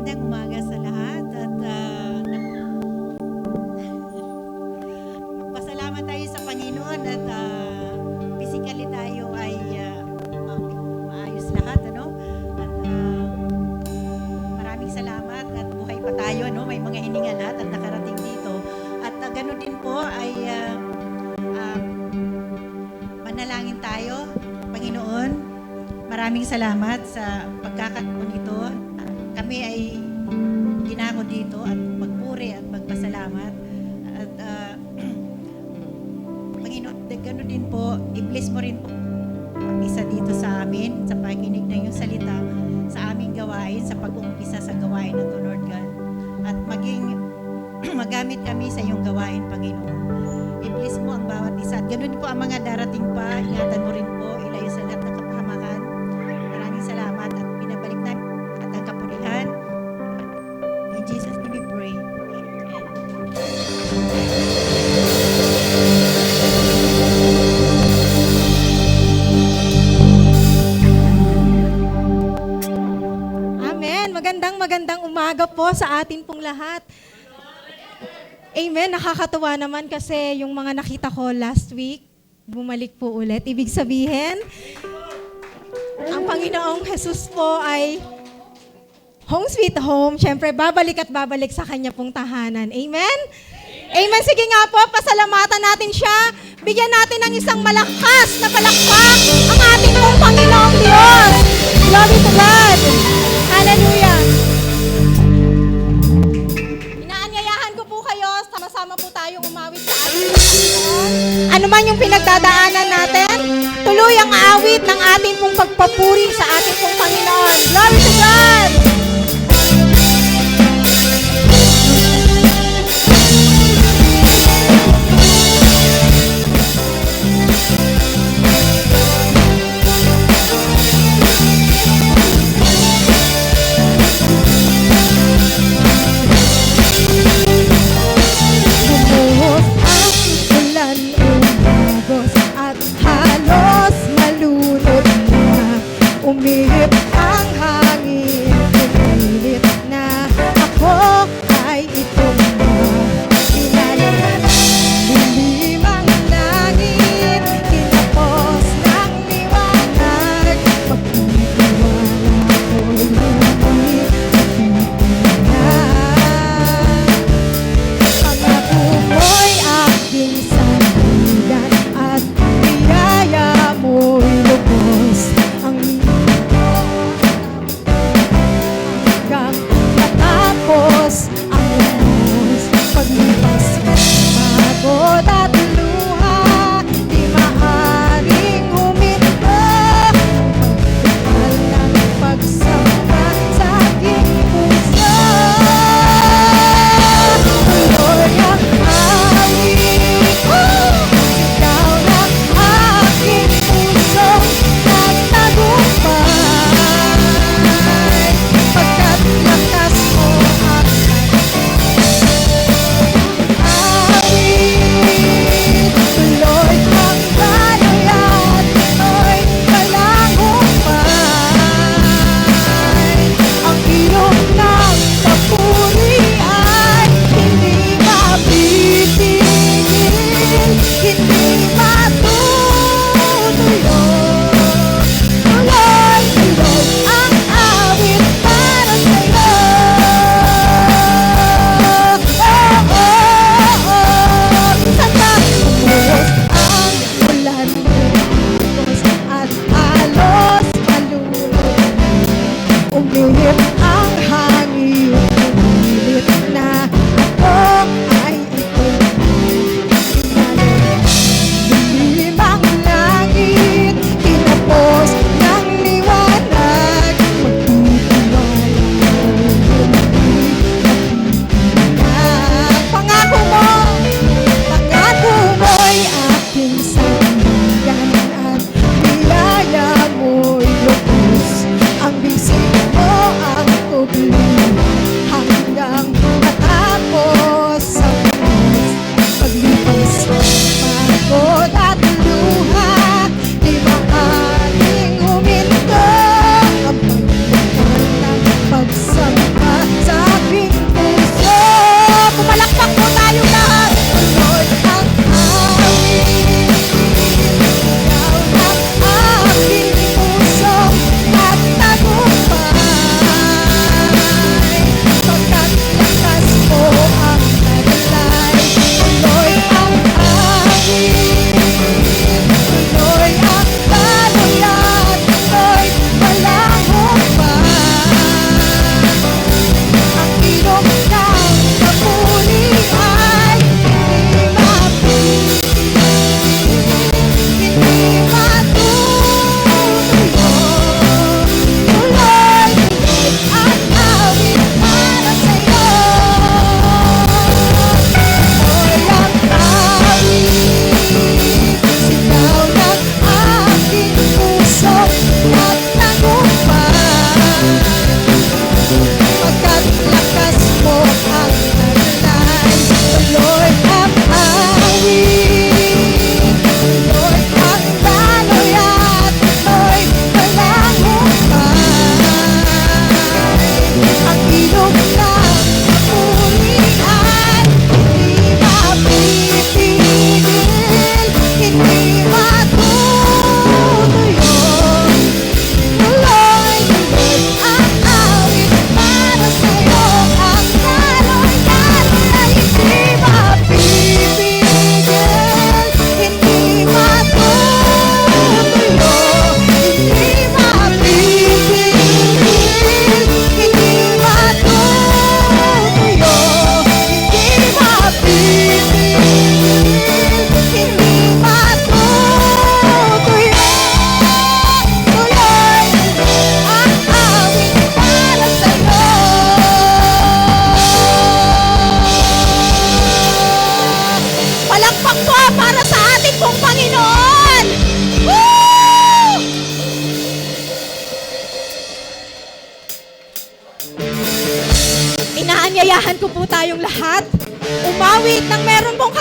Magandang umaga sa lahat at pasalamat tayo sa Panginoon at physically tayo ay maayos lahat, ano? At maraming salamat at buhay pa tayo, ano? May mga hininga lahat at nakarating dito. At ganoon din po ay manalangin tayo, Panginoon. Maraming salamat sa pagkakataon ito. Kami ay ginako dito at magpuri at magpasalamat. At Panginoon, gano'n din po, i-bless mo rin po isa dito sa amin, sa pakikinig ng iyong salita, sa aming gawain, sa pag-uumpisa sa gawain na to, Lord God. At maging magamit kami sa iyong gawain, Panginoon. I-bless mo ang bawat isa. At gano'n po ang mga darating pa. Ingatan mo rin po, ilayo sa lahat ng kapahamakan. Maraming salamat at pinabalik namin at ang kapurihan. In Jesus' name we pray. Amen. Magandang umaga po sa atin pong lahat. Amen. Nakakatuwa naman kasi yung mga nakita ko last week, bumalik po ulit. Ibig sabihin, ang Panginoong Jesus po ay home sweet home. Siyempre, babalik at babalik sa kanya pong tahanan. Amen? Amen. Sige nga po, pasalamatan natin siya. Bigyan natin ng isang malakas na palakpak ang ating pong Panginoong Diyos. Glory to God. Hallelujah. Inaanyayahan ko po kayo, sama-sama po tayong umawit sa ating Panginoon. Ano man yung pinagdadaanan natin, tuloy ang awit ng ating pong pagpapuri sa ating pong Panginoon. Glory to God. Bumuhos ang ulan, umagos at halos malunod na. Umihip ang hangin,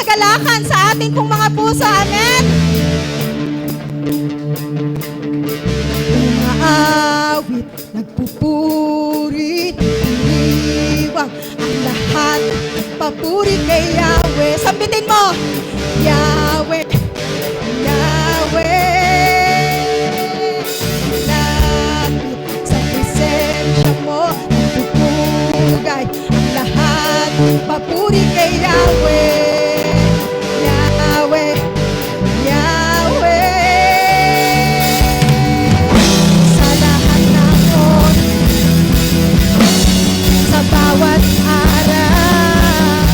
kagalakan sa ating pong mga puso. Amen? Umaawit, nagpupuri, iniwang ang lahat, papuri kay Yahweh. Sambitin mo, Yahweh, Yahweh. Lapit sa presensya mo, nagpupugay ang lahat, papuri kay Yahweh, Yahweh, Yahweh. Sa lahat ng oras, sa bawat araw,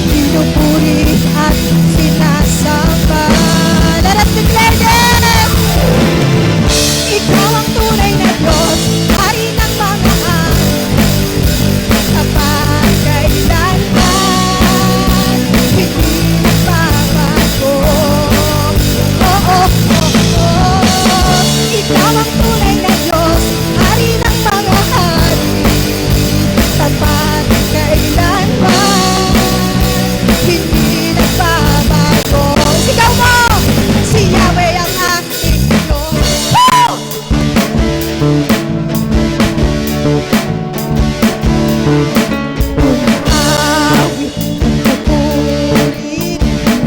pinupuri at sinasamba. Let us declare this! Ikaw ang tunay na Diyos, Hari ng mga hari, kapag kailanman, hindi nagbabago. Oh. Ikaw ang tunay na Diyos, Hari ng mga hari, kapag kailanman, hindi nagbabago. Sigaw mo! Si Yahweh ang aking Diyos. Woo! Awit, pagpupuri,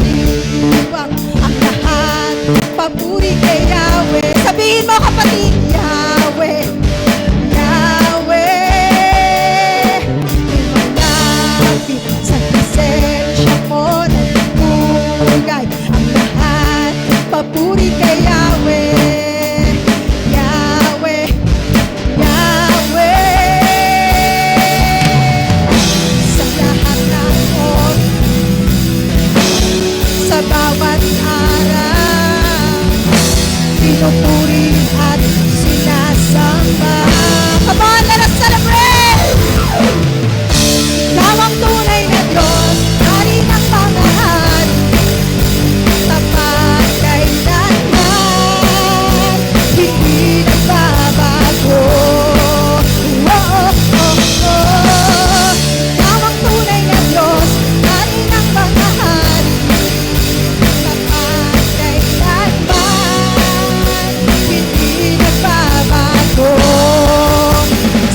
iniwang ang lahat, papuri kay Yahweh. Sabihin mo kapatid, Yahweh, Yahweh. Lumalapit sa presensya mo, nagpupugay ang lahat, papuri kay Yahweh, Yahweh, Yahweh. Sa lahat ng oras, sa bawat araw, pinupuri at sinasamba. Come on, let us celebrate! Ikaw ang tunay na Diyos, Hari ng mga hari, tapat kailanman, hindi nagbabago. Oh. Ikaw ang tunay na Diyos, Hari ng mga hari, tapat kailanman, hindi nagbabago.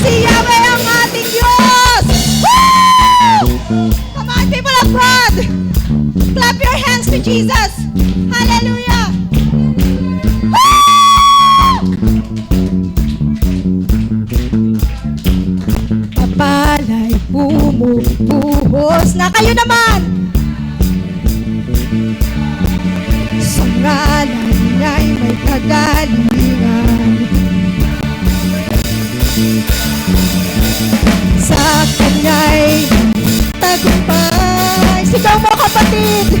Si Yahweh ang ating Diyos! Woo! Come on, people of God! Clap your hands to Jesus! Hallelujah! Woo! Papalay bumubuhos na kayo naman! Sa ngalan niya'y may kagalingan, sa kanya'y tagumpay. Sigaw mo kapatid!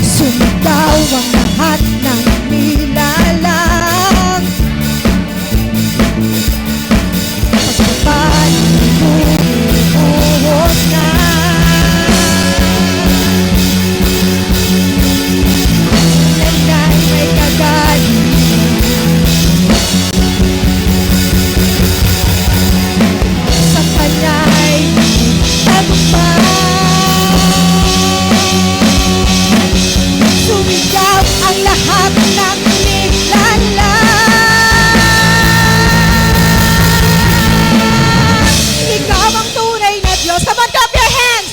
Sumigaw ang lahat ng nilalang, pagpapal bumubuhos na. Kanya'y may kagalingan, sa kanya'y tagumpay. Sumigaw ang lahat ng nilalang. Ikaw ang tunay na Diyos. Come on, clap your hands!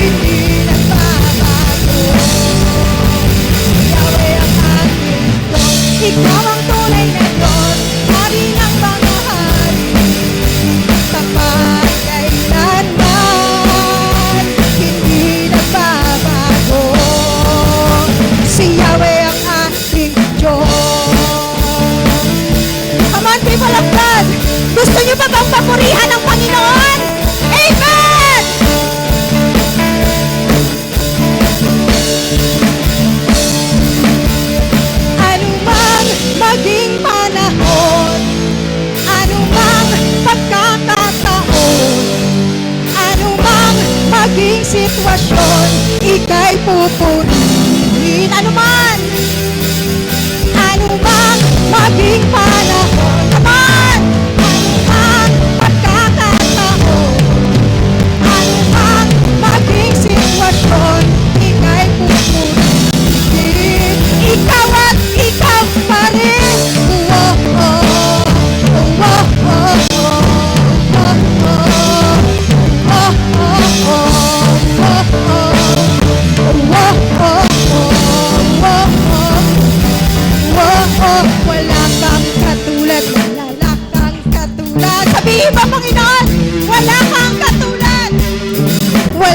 Hindi nagbabago. Yahweh ang ating Diyos. Ikaw ang tunay na Diyos, Hari ng mga hari, tapat kailanman, hindi nagbabago. Si Yahweh ang ating Diyos. Come on, people of God! Gusto niyo pa bang papurihan ang Panginoon? Amen! Anumang maging panahon, anumang pagkakataon, anumang maging sitwasyon, ika'y pupurihin. Anuman maging panahon, come on!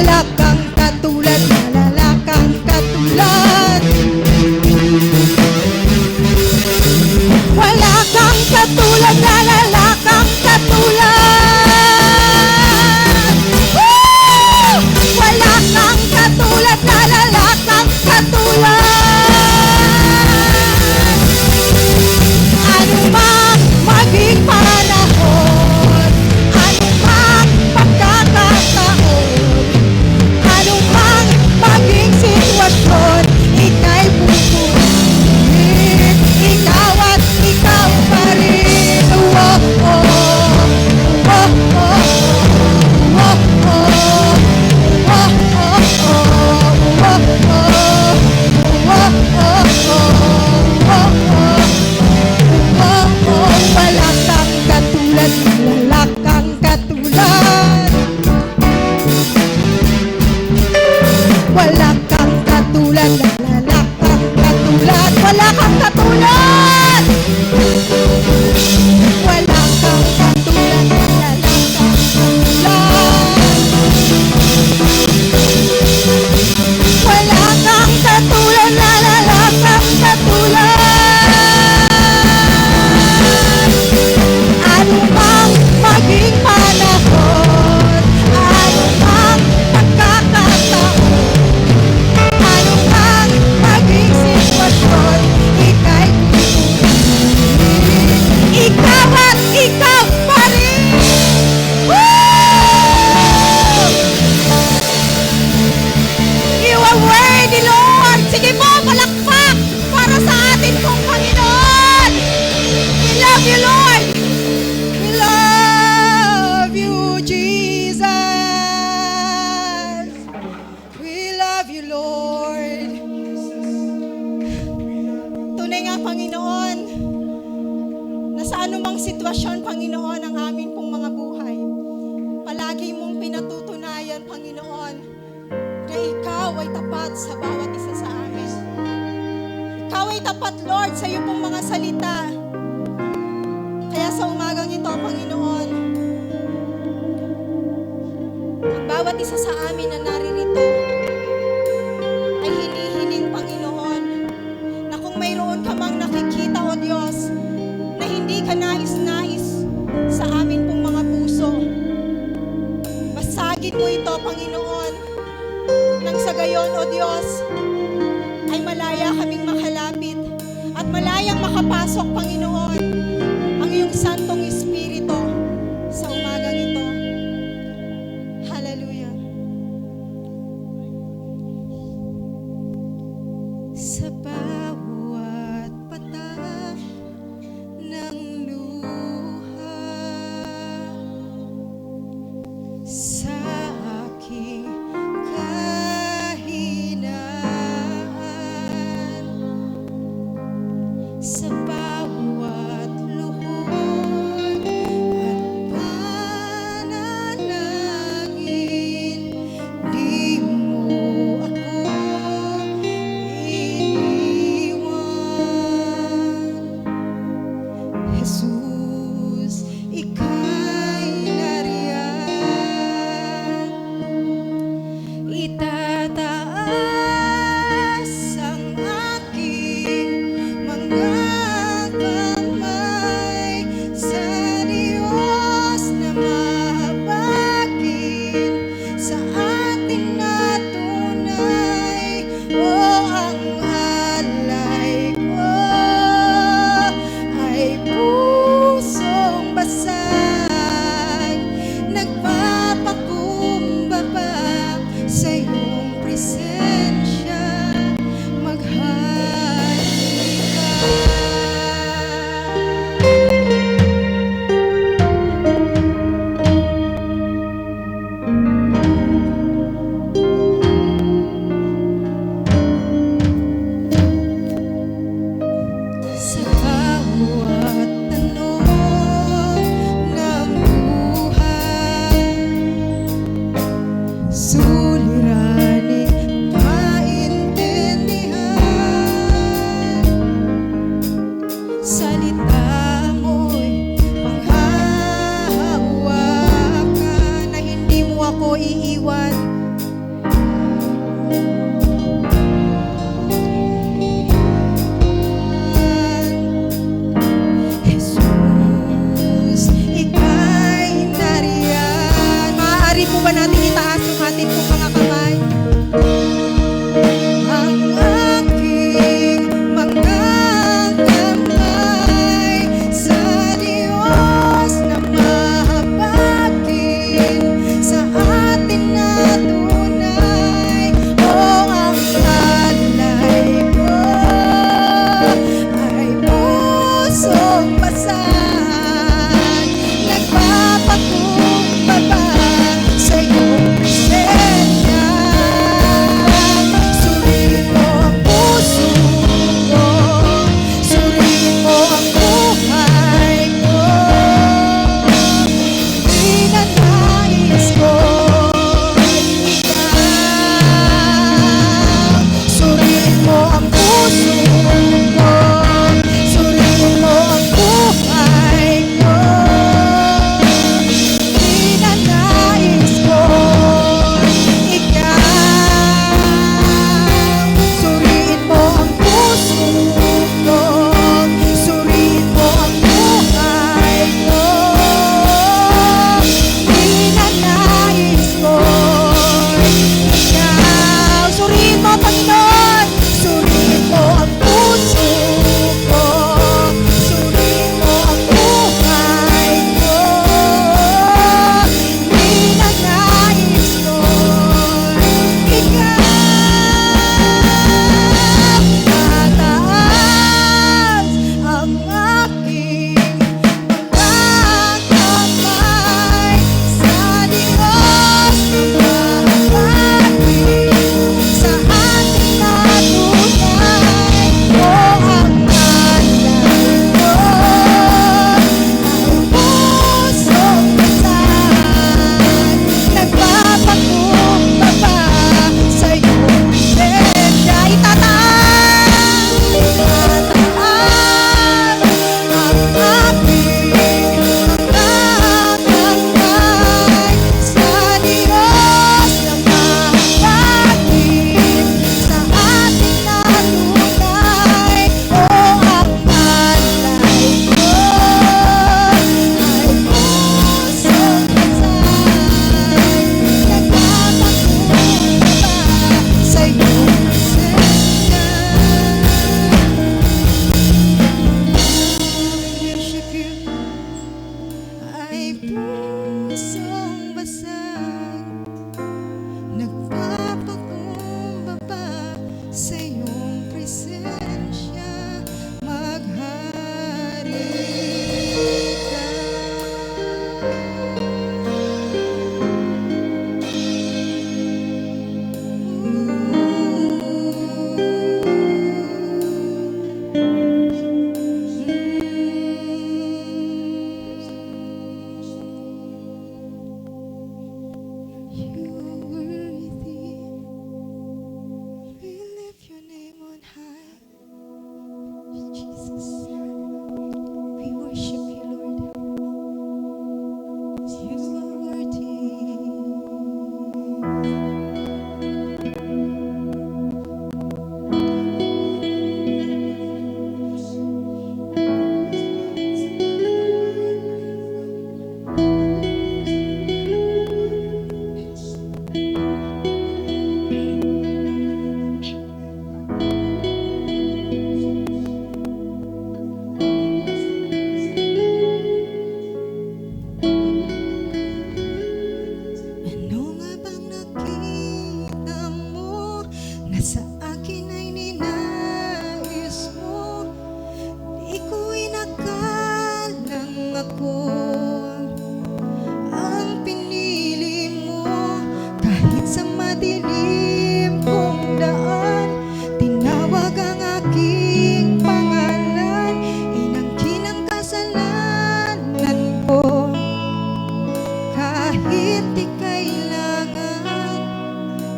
wala kang katulad, wala kang katulad. Wala kang katulad, wala kang katulad. Woo! Wala kang katulad, wala kang katulad. Anumang maging panahon, anumang pagkakataon, anumang maging sitwasyon, ika'y pupurihin. Ikaw at ikaw pa rin. Oh, oh, oh, oh, oh, oh, wala kang katulad, wala kang katulad. Wala kang katulad, wala kang katulad. Wala kang katulad. Wala kang katulad, wala kang katulad. Wala kang katulad, wala kang katulad. Anumang maging panahon, anumang pagkakataon, anumang maging sitwasyon, ika'y pupurihin. Ikaw at ikaw pa rin. Woo! You are worthy, Lord. Sige po, palakpak para sa atin pong Panginoon. We love you, Lord. We love you, Jesus. We love you, Lord. Tunay nga, Panginoon, na sa anumang sitwasyon, Panginoon, ang amin pong mga buhay, palagi mong pinatutunayan, Panginoon, na ikaw ay tapat sa bawat isa sa amin. Ikaw ay tapat, Lord, sa iyo pong mga salita. Kaya sa umagang ito, Panginoon, ang bawat isa sa amin na naririto ay hinihiling, Panginoon, na kung mayroon ka mang nakikita, O Diyos, na hindi ka nais-nais sa amin pong mga puso, basagin mo ito, Panginoon, nang sa gayon, O Diyos, ay malaya kaming makalapit at malayang makapasok, Panginoon, ang iyong Santong Espiritu sa umagang ito. Hallelujah. Sa bawat patak ng luha, sa aking kahinaan, sa bawat luhod at panalangin, di mo ako iniwan. Jesus, ika'y nariyan. Itataas ang aking mga kamay sa Diyos na mahabagin sa atin na tunay. O ang alay ko ay pusong basag, nagpapakumbaba sa iyong presensya, maghari ka. Sa bawat tanong ng buhay, suliranin, maintindihan. Salita mo'y panghahawakan, na hindi mo ako iiwan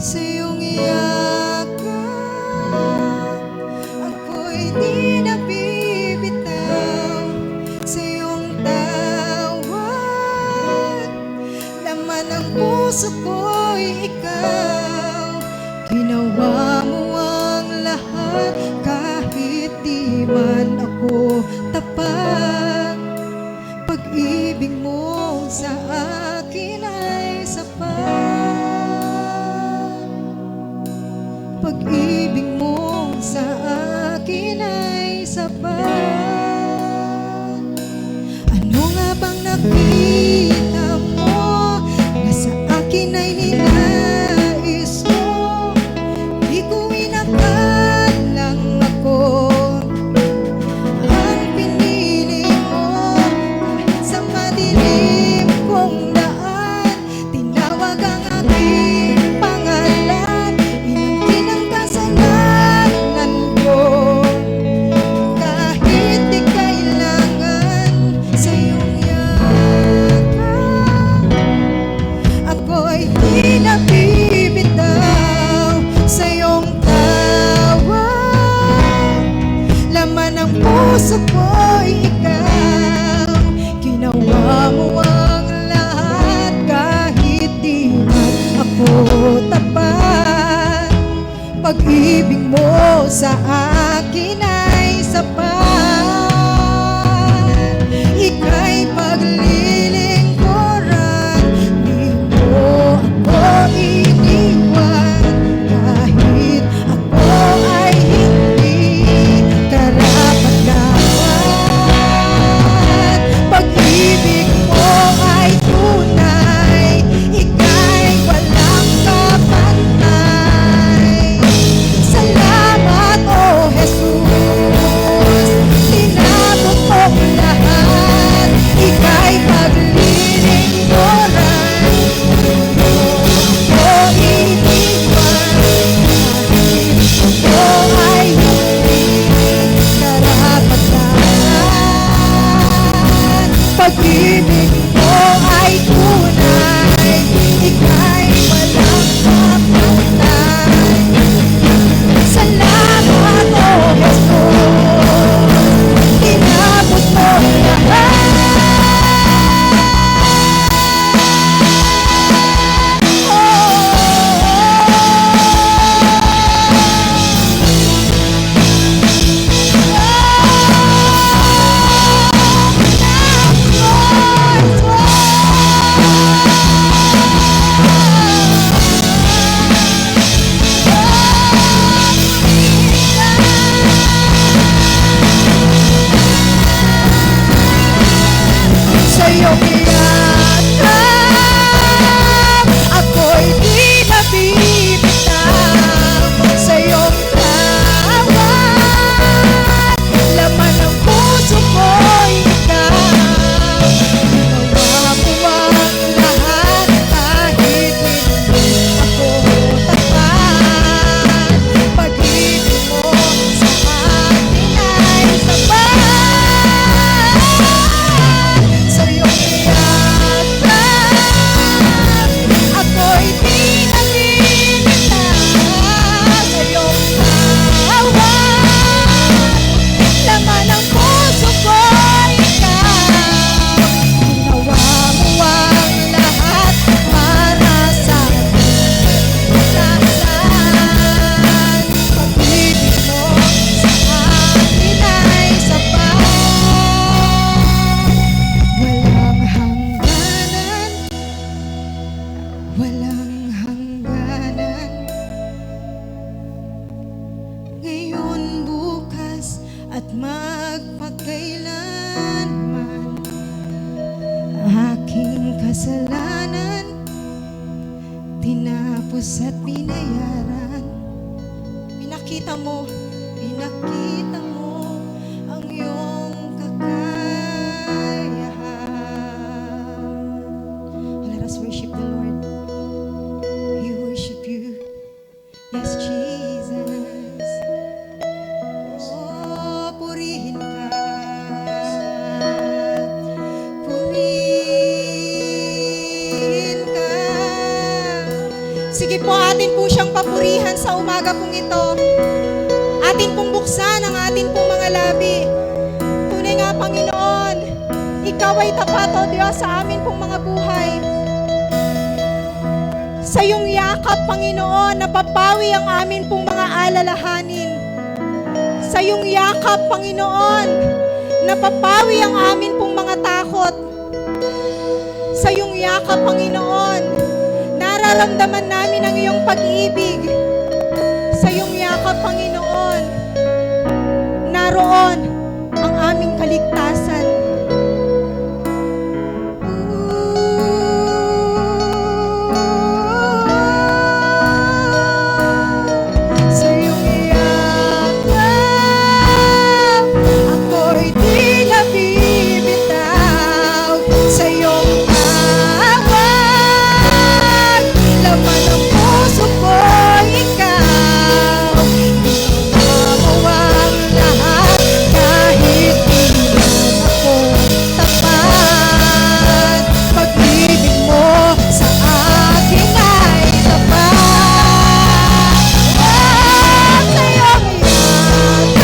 sa iyong yakap. Ako'y di nabibitaw sa iyong tawag. Laman ng puso ko'y ikaw. Ginawa mo ang lahat kahit di man ako tapat. Pag-ibig mo sa akin ay sapat. Pag-ibig mo sa akin ay sapat. Ano nga bang nakita mo na sa akin ay ninais mo? Di ko inakalang ako ang pinili mo. Sa madilim kong daan, tinawag ang aking pangalan. Inangkin ang kasalanan ko. Kahit di kailangan sa iyong yakap, ako'y di nabibitaw sa iyong tawag. Laman ng puso ko'y ikaw. Ginawa mo ang lahat kahit di man ako tapat. Pag-ibig mo sa akin ay sapat. Ika'y paglilingkuran, di mo ako iniwan. Kahit ako ay hindi karapat-dapat. Pag-ibig mo ay tunay, ika'y walang kapantay. Salamat, O Jesus, tinabot mong lahat. Ika'y paglilingkuran, di mo ako iniwan. Ako ay hindi karapat-dapat. Pag-ibig mo ay tunay, ika'y walang kapantay. Salamat, O Jesus, tinabot mo lahat. Sa iyong yakap, ako'y di nabibitaw sa iyong tawag. Laman ng puso ko'y ikaw. Ginawa mo ang lahat kahit hindi ako tapat. Pag-ibig mo sa akin ay sapat. Sa iyong yakap, ako'y di nabibitaw sa iyong tawag. Laman ng puso ko'y ikaw. Ginawa mo ang lahat para sa kaligtasan. Pag-ibig mo sa akin ay sapat. Walang hangganan, walang hangganan. Ngayon, bukas, at magpakailanman. Aking kasalanan, tinapos at binayaran. Pinakita mo ang iyong kakayahan. Let us worship the Lord. We worship you. Yes, Jesus. Oh, purihin ka. Purihin ka. Sige po, po atin po siyang papurihan sa umaga pong ito. Atin pong buksan ang atin pong mga labi. Tunay nga, Panginoon, Ikaw ay tapat, O Diyos, sa amin pong mga buhay. Sa iyong yakap, Panginoon, napapawi ang amin pong mga alalahanin. Sa iyong yakap, Panginoon, napapawi ang amin pong mga takot. Sa iyong yakap, Panginoon, nararamdaman namin ang iyong pag-ibig. Sa iyong yakap, Panginoon, naroon ang aming kaligtasan. Sa iyong yakap, ako'y di nabibitaw. Sa iyong tawag, laman ng puso ko'y ikaw. Mawawang lahat kahit di ako tapat. Pag-ibig mo sa akin ay tapat. Sa iyong yakap,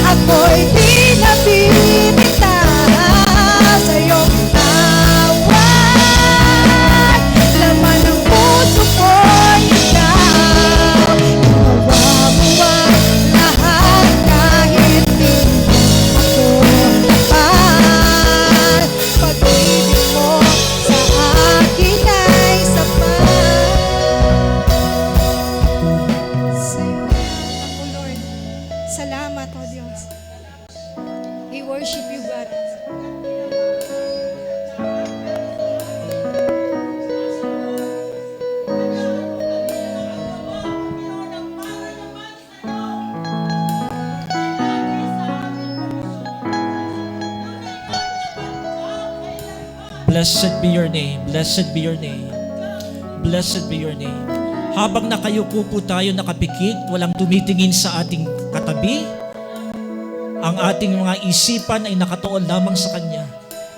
ako'y di nabibitaw. Sa iyong tawag, laman ng puso ko'y ikaw. Mawawang lahat kahit di ako tapat. Pag-ibig mo sa akin ay sapat. Sa iyo ako, Lord. Salamat, O Diyos. We worship you, God. Blessed be your name. Blessed be your name. Blessed be your name. Habang nakayuko po tayo nakapikit, walang tumitingin sa ating katabi, ang ating mga isipan ay nakatuon lamang sa Kanya.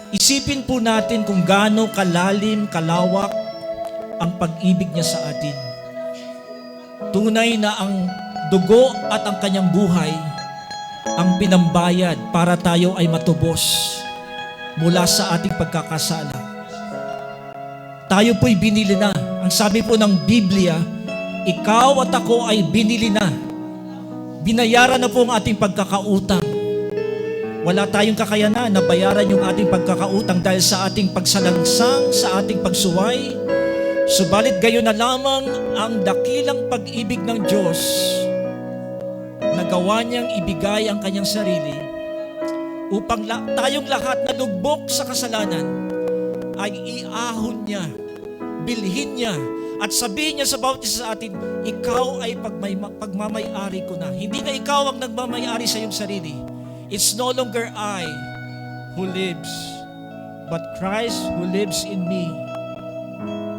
Isipin po natin kung gaano kalalim, kalawak ang pag-ibig niya sa atin. Tunay na ang dugo at ang Kanyang buhay ang pinambayad para tayo ay matubos mula sa ating pagkakasala. Tayo po'y binili na. Ang sabi po ng Biblia, ikaw at ako ay binili na. Binayaran na po ang ating pagkakautang. Wala tayong kakayanan na bayaran yung ating pagkakautang dahil sa ating pagsalangsang, sa ating pagsuway. Subalit gayon na lamang ang dakilang pag-ibig ng Diyos na gawa niyang ibigay ang kanyang sarili upang tayong lahat na lugmok sa kasalanan ay iahon niya, bilhin niya, at sabihin niya sa bawat isa sa atin, ikaw ay pagmamay-ari ko na. Hindi na ikaw ang nagmamay-ari sa iyong sarili. It's no longer I who lives, but Christ who lives in me.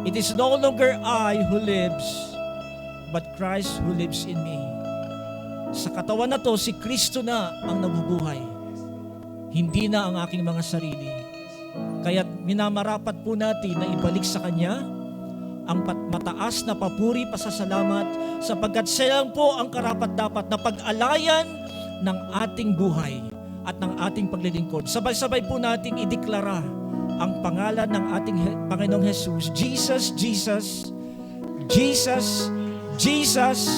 It is no longer I who lives, but Christ who lives in me. Sa katawan na to, si Kristo na ang nabubuhay. Hindi na ang aking mga sarili. Kaya't minamarapat po natin na ibalik sa Kanya ang mataas na papuri, pasasalamat, sapagkat siya lang po ang karapat-dapat na pag-alayan ng ating buhay at ng ating paglilingkod. Sabay-sabay po nating ideklara ang pangalan ng ating Panginoong Jesus. Jesus, Jesus, Jesus, Jesus,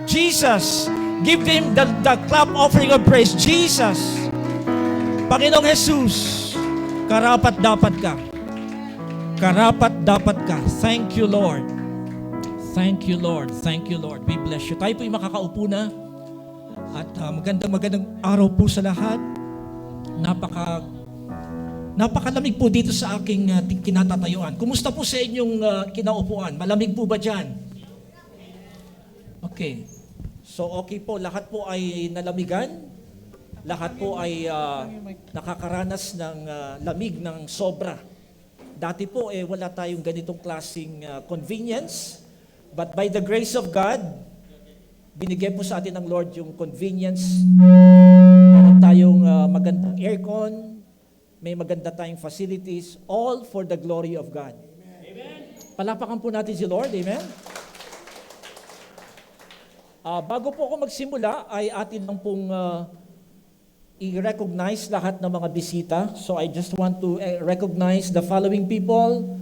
Jesus. Give Him the clap offering of praise. Jesus. Panginoong Jesus, karapat-dapat ka. Karapat-dapat ka. Thank you, Lord. Thank you, Lord. Thank you, Lord. We bless you. Tayo po'y makakaupo na. At magandang araw po sa lahat. Napakalamig po dito sa aking kinatatayuan. Kumusta po sa inyong kinaupuan? Malamig po ba dyan? Okay. So okay po, lahat po ay nalamigan. Lahat po ay nakakaranas ng lamig ng sobra. Dati po wala tayong ganitong klaseng convenience. But by the grace of God, binigay po sa atin ng Lord yung convenience. Meron tayong magandang aircon, may maganda tayong facilities, all for the glory of God. Amen. Palapakan po natin si Lord, amen? Bago po ako magsimula, ay atin lang pong i-recognize lahat ng mga bisita. So I just want to recognize the following people.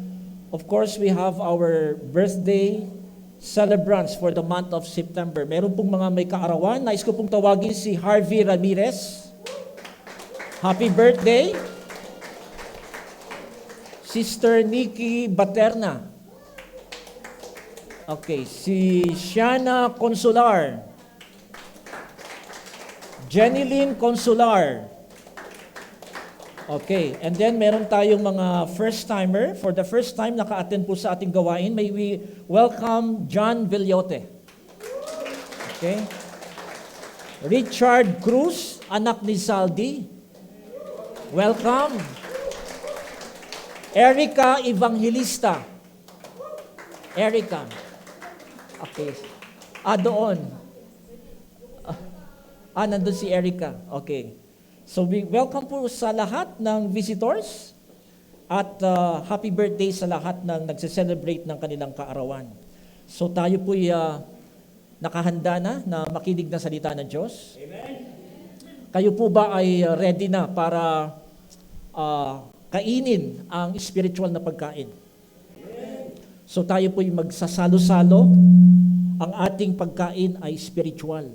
Of course, we have our birthday celebrants for the month of September. Meron pong mga may kaarawan. Nais ko pong tawagin si Harvey Ramirez. Happy birthday. Sister Nikki Baterna. Okay, si Shiana Consular. Jenilyn Consular. Okay, and then meron tayong mga first-timer. For the first time, naka-attend po sa ating gawain. May we welcome John Villote. Okay. Richard Cruz, anak ni Saldi. Welcome. Erica Evangelista. Erica. Okay. Doon. Nandun si Erica. Okay. So, we welcome po sa lahat ng visitors at happy birthday sa lahat ng nagse-celebrate ng kanilang kaarawan. So, tayo po'y nakahanda na makinig ng salita ng Diyos. Amen. Kayo po ba ay ready na para kainin ang spiritual na pagkain? Amen. So, tayo po'y magsasalo-salo. Ang ating pagkain ay spiritual.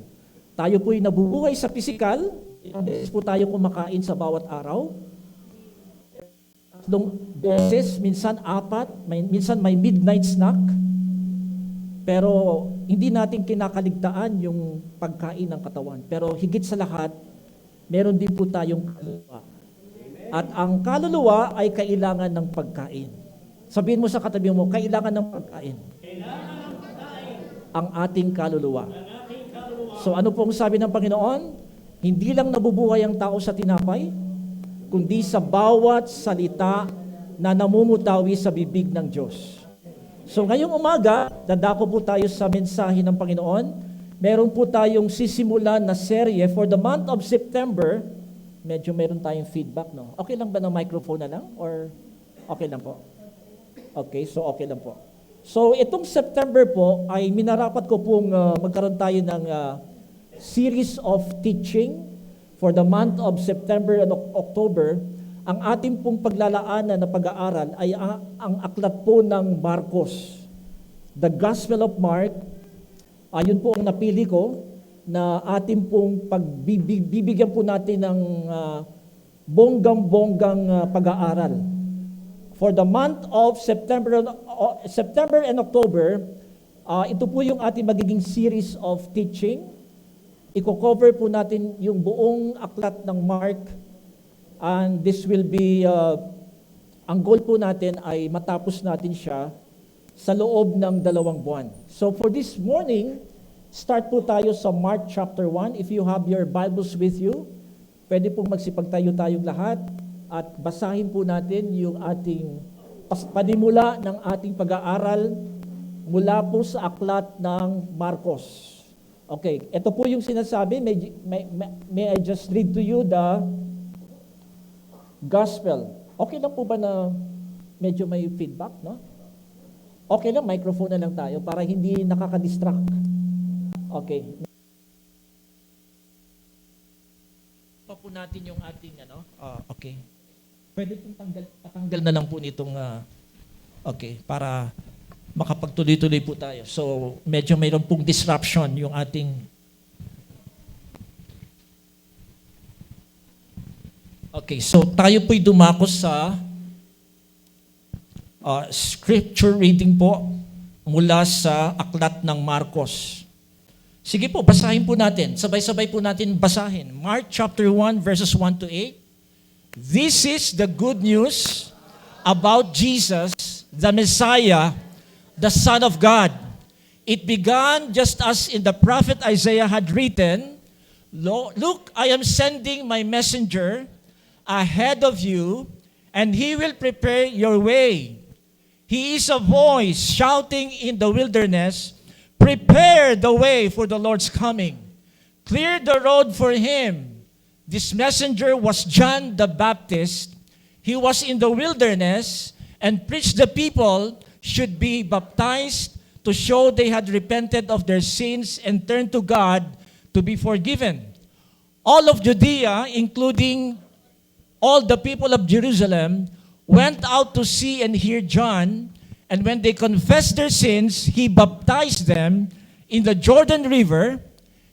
Tayo po'y nabubuhay sa physical, beses po tayo kumakain sa bawat araw. Tatlong beses, minsan 4, minsan may midnight snack. Pero hindi natin kinakaligtaan yung pagkain ng katawan. Pero higit sa lahat, meron din po tayong kaluluwa. At ang kaluluwa ay kailangan ng pagkain. Sabihin mo sa katabi mo, kailangan ng pagkain. Ang ating kaluluwa. So ano pong sabi ng Panginoon? Hindi lang nabubuhay ang tao sa tinapay, kundi sa bawat salita na namumutawi sa bibig ng Diyos. So ngayong umaga, dadako po tayo sa mensahe ng Panginoon. Meron po tayong sisimulan na serye for the month of September. Medyo meron tayong feedback, no? Okay lang ba ng microphone na lang? Or okay lang po? Okay, so okay lang po. So itong September po ay minarapat ko pong magkaroon tayo ng series of teaching for the month of September and October. Ang ating pong paglalaanan na pag-aaral ay ang aklat po ng Marcos. The Gospel of Mark, ayun po ang napili ko na ating pong pagbibigyan po natin ng bonggang-bonggang pag-aaral. For the month of September and October, ito po yung ating magiging series of teaching. Iko-cover po natin yung buong aklat ng Mark, and this will be, ang goal po natin ay matapos natin siya sa loob ng 2 buwan. So for this morning, start po tayo sa Mark chapter 1. If you have your Bibles with you, pwede pong magsipagtayo tayong lahat at basahin po natin yung ating panimula ng ating pag-aaral mula po sa aklat ng Marcos. Okay, ito po yung sinasabi. May I just read to you the gospel. Okay lang po ba na medyo may feedback, no? Okay lang, microphone na lang tayo para hindi nakaka-distract. Okay. Pa po natin yung ating okay. Pwede pong patanggal na lang po nitong okay, para makapagtuloy-tuloy po tayo. So, medyo mayroon pong disruption yung ating okay, so tayo po'y dumako sa scripture reading po mula sa aklat ng Marcos. Sige po, basahin po natin. Sabay-sabay po natin basahin. Mark chapter 1 verses 1 to 8. This is the good news about Jesus, the Messiah, the Son of God. It began just as in the prophet Isaiah had written, Look, I am sending my messenger ahead of you, and he will prepare your way. He is a voice shouting in the wilderness, Prepare the way for the Lord's coming. Clear the road for him. This messenger was John the Baptist. He was in the wilderness and preached the people, should be baptized to show they had repented of their sins and turned to God to be forgiven. All of Judea, including all the people of Jerusalem, went out to see and hear John, and when they confessed their sins, he baptized them in the Jordan River.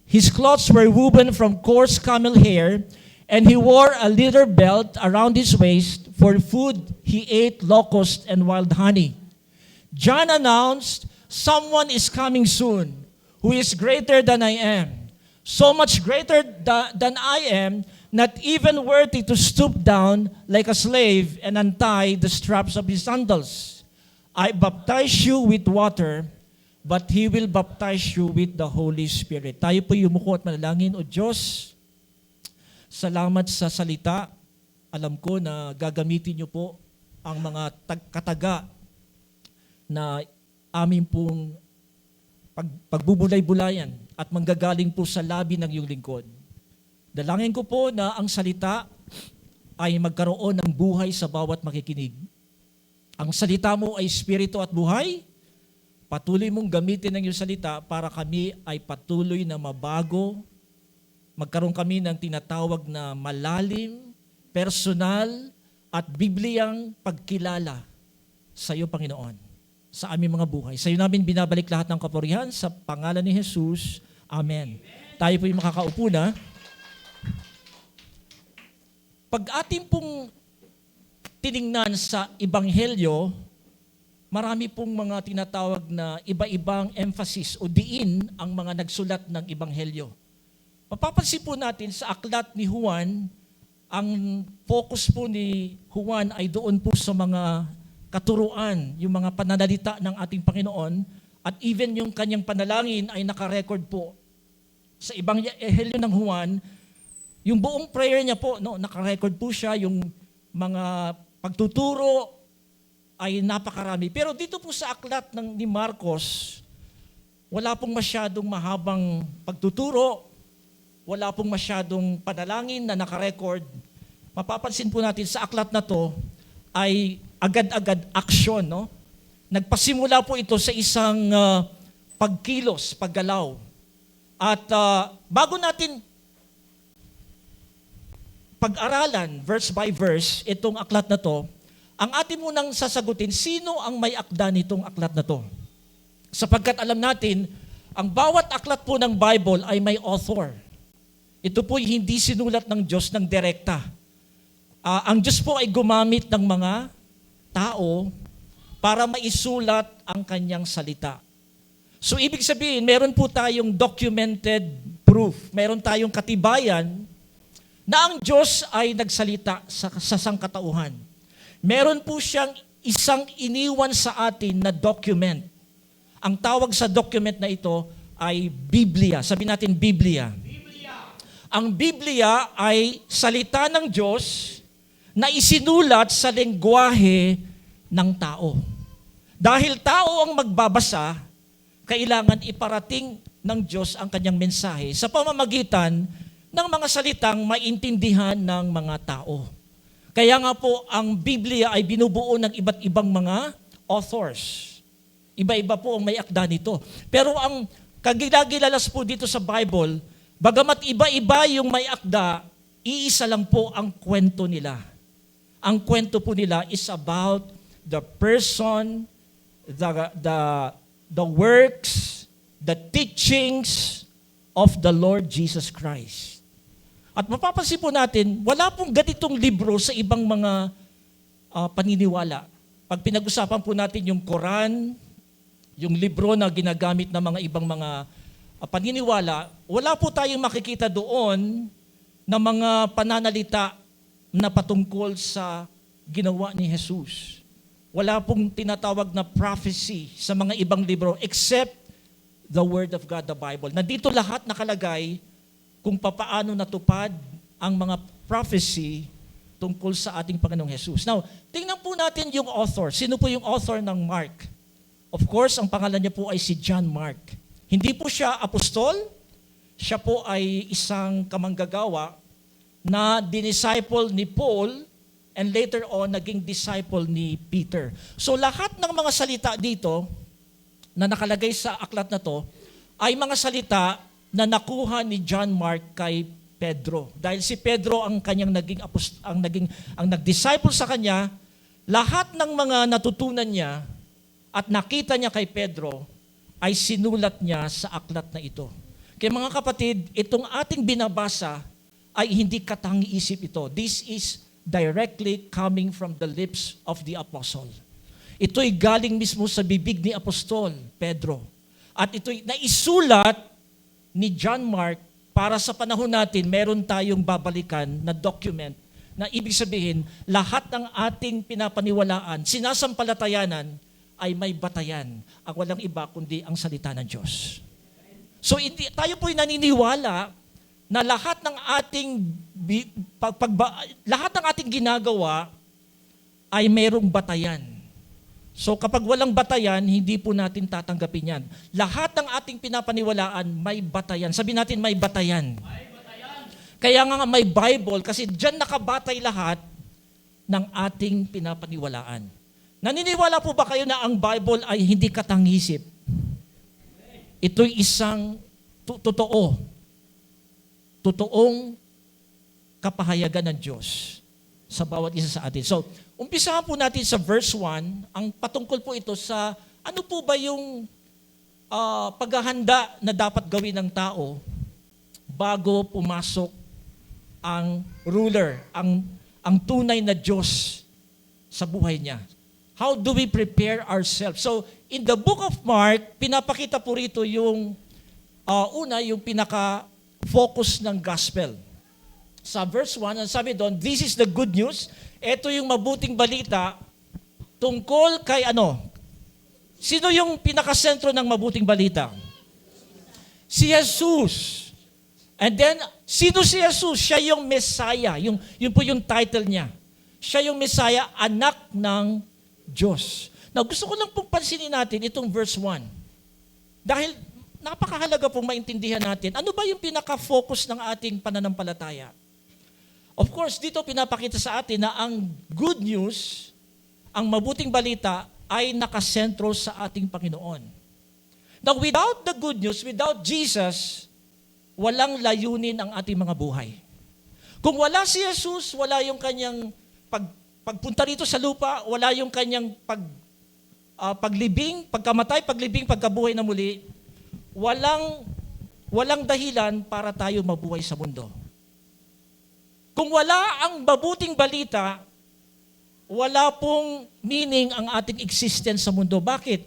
His clothes were woven from coarse camel hair, and he wore a leather belt around his waist. For food, he ate locusts and wild honey. John announced, "Someone is coming soon, who is greater than I am. So much greater than I am, not even worthy to stoop down like a slave and untie the straps of his sandals. I baptize you with water, but he will baptize you with the Holy Spirit." Tayo po yumuko at manalangin. O Diyos, salamat sa salita. Alam ko na gagamitin niyo po ang mga kataga na amin pong pagbubulay-bulayan at manggagaling po sa labi ng iyong lingkod. Dalangin ko po na ang salita ay magkaroon ng buhay sa bawat makikinig. Ang salita mo ay espiritu at buhay. Patuloy mong gamitin ang iyong salita para kami ay patuloy na mabago. Magkaroon kami ng tinatawag na malalim, personal, at Bibliyang pagkilala sa iyo, Panginoon, sa aming mga buhay. Sa iyo namin binabalik lahat ng kapurihan sa pangalan ni Jesus. Amen. Tayo po yung makakaupo na. Pag ating pong tiningnan sa Ebanghelyo, marami pong mga tinatawag na iba-ibang emphasis o diin ang mga nagsulat ng Ebanghelyo. Mapapansin po natin sa aklat ni Juan, ang focus po ni Juan ay doon po sa mga katuruan, yung mga pananalita ng ating Panginoon, at even yung kanyang panalangin ay nakarecord po. Sa Ebanghelyo ng Juan, yung buong prayer niya po, nakarecord po siya, yung mga pagtuturo ay napakarami. Pero dito po sa aklat ni Marcos, wala pong masyadong mahabang pagtuturo, wala pong masyadong panalangin na nakarecord. Mapapansin po natin sa aklat na to ay agad-agad action. No? Nagpasimula po ito sa isang pagkilos, paggalaw. At bago natin pag-aralan, verse by verse, itong aklat na to, ang atin munang sasagutin, sino ang may akda nitong aklat na to? Sapagkat alam natin, ang bawat aklat po ng Bible ay may author. Ito po hindi sinulat ng Diyos ng direkta. Ang Diyos po ay gumamit ng mga tao para maisulat ang kanyang salita. So ibig sabihin, meron po tayong documented proof, meron tayong katibayan na ang Diyos ay nagsalita sa sangkatauhan. Meron po siyang isang iniwan sa atin na document. Ang tawag sa document na ito ay Biblia. Sabi natin Biblia. Ang Biblia ay salita ng Diyos na isinulat sa lengguwahe ng tao. Dahil tao ang magbabasa, kailangan iparating ng Diyos ang kanyang mensahe sa pamamagitan ng mga salitang maintindihan ng mga tao. Kaya nga po, ang Biblia ay binubuo ng iba't ibang mga authors. Iba-iba po ang may akda nito. Pero ang kagilagilalas po dito sa Bible, bagamat iba-iba yung may akda, iisa lang po ang kwento nila. Ang kwento po nila is about the person, the works, the teachings of the Lord Jesus Christ. At mapapansin po natin, wala pong ganitong libro sa ibang mga paniniwala. Pag pinag-usapan po natin yung Quran, yung libro na ginagamit ng mga ibang mga paniniwala, wala po tayong makikita doon na mga pananalita na patungkol sa ginawa ni Jesus. Wala pong tinatawag na prophecy sa mga ibang libro except the Word of God, the Bible. Nandito lahat nakalagay kung papaano natupad ang mga prophecy tungkol sa ating Panginoong Jesus. Now, tingnan po natin yung author. Sino po yung author ng Mark? Of course, ang pangalan niya po ay si John Mark. Hindi po siya apostol. Siya po ay isang kamanggagawa na dinisciple ni Paul and later on, naging disciple ni Peter. So lahat ng mga salita dito na nakalagay sa aklat na to ay mga salita na nakuha ni John Mark kay Pedro. Dahil si Pedro ang kanyang ang nag-disciple sa kanya, lahat ng mga natutunan niya at nakita niya kay Pedro ay sinulat niya sa aklat na ito. Kaya mga kapatid, itong ating binabasa ay hindi katangi-isip ito. This is directly coming from the lips of the apostle. Ito'y galing mismo sa bibig ni Apostol Pedro. At ito'y naisulat ni John Mark para sa panahon natin, meron tayong babalikan na document na ibig sabihin, lahat ng ating pinapaniwalaan, sinasampalatayanan, ay may batayan. Ang walang iba kundi ang salita ng Diyos. So tayo po'y naniniwala na lahat ng ating ginagawa ay mayroong batayan. So kapag walang batayan, hindi po natin tatanggapin yan. Lahat ng ating pinapaniwalaan, may batayan. Sabi natin, may batayan. May batayan. Kaya nga may Bible, kasi dyan nakabatay lahat ng ating pinapaniwalaan. Naniniwala po ba kayo na ang Bible ay hindi katangisip? Ito'y isang totoong kapahayagan ng Diyos sa bawat isa sa atin. So, umpisahan po natin sa verse 1. Ang patungkol po ito sa ano po ba yung paghahanda na dapat gawin ng tao bago pumasok ang ruler, ang tunay na Diyos sa buhay niya. How do we prepare ourselves? So, in the book of Mark, pinapakita po rito yung yung pinaka-focus ng gospel. Sa verse 1, ang sabi doon, this is the good news. Ito yung mabuting balita tungkol kay ano? Sino yung pinaka-sentro ng mabuting balita? Si Jesus. And then, sino si Jesus? Siya yung Messiah. Yun po yung title niya. Siya yung Messiah, anak ng Diyos. Now, gusto ko lang pong pansinin natin itong verse 1. Dahil napakahalaga pong maintindihan natin, ano ba yung pinaka-focus ng ating pananampalataya? Of course, dito pinapakita sa atin na ang good news, ang mabuting balita, ay nakasentro sa ating Panginoon. Now, without the good news, without Jesus, walang layunin ang ating mga buhay. Kung wala si Jesus, wala yung kanyang pagpunta rito sa lupa, wala yung kanyang paglibing, pagkamatay, paglibing, pagkabuhay na muli, walang dahilan para tayo mabuhay sa mundo. Kung wala ang mabuting balita, wala pong meaning ang ating existence sa mundo. Bakit?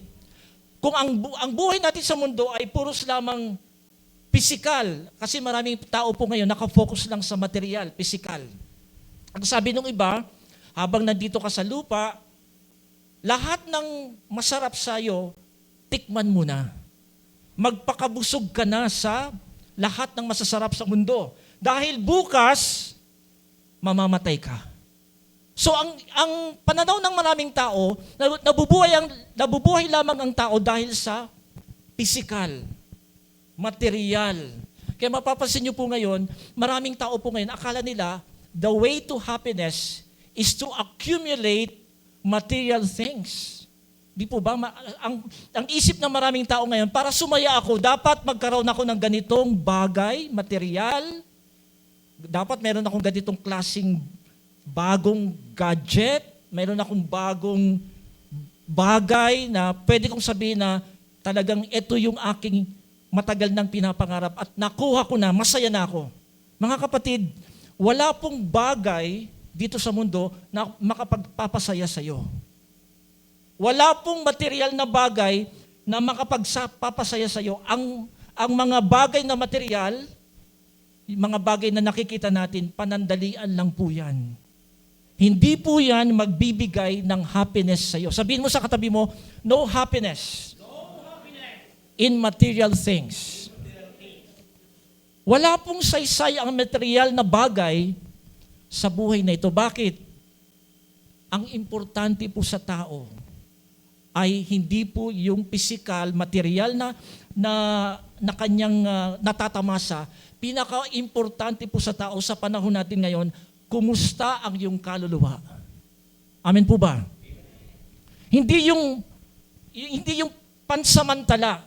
Kung ang buhay natin sa mundo ay puros lamang physical, kasi maraming tao po ngayon nakafocus lang sa material, physical. Ang sabi ng iba, habang nandito ka sa lupa, lahat ng masarap sa'yo, tikman mo na. Magpakabusog ka na sa lahat ng masasarap sa mundo. Dahil bukas, mamamatay ka. So ang pananaw ng maraming tao, nabubuhay lamang ang tao dahil sa physical, material. Kaya mapapansin niyo po ngayon, maraming tao po ngayon, akala nila, the way to happiness is to accumulate material things. Di po ba? Ang isip ng maraming tao ngayon, para sumaya ako, dapat magkaroon ako ng ganitong bagay, material. Dapat meron akong ganitong klaseng bagong gadget. Meron akong bagong bagay na pwede kong sabihin na talagang ito yung aking matagal nang pinapangarap at nakuha ko na, masaya na ako. Mga kapatid, wala pong bagay dito sa mundo na makapagpapasaya sa iyo. Wala pong material na bagay na makapagpapasaya sa iyo. Ang mga bagay na material, mga bagay na nakikita natin, panandalian lang po yan. Hindi po yan magbibigay ng happiness sa iyo. Sabihin mo sa katabi mo, no happiness in material things. Wala pong saysay ang material na bagay sa buhay na ito. Bakit? Ang importante po sa tao ay hindi po yung physical, material na kanyang natatamasa. Pinaka-importante po sa tao sa panahon natin ngayon, kumusta ang iyong kaluluwa? Amen po ba? Hindi yung pansamantala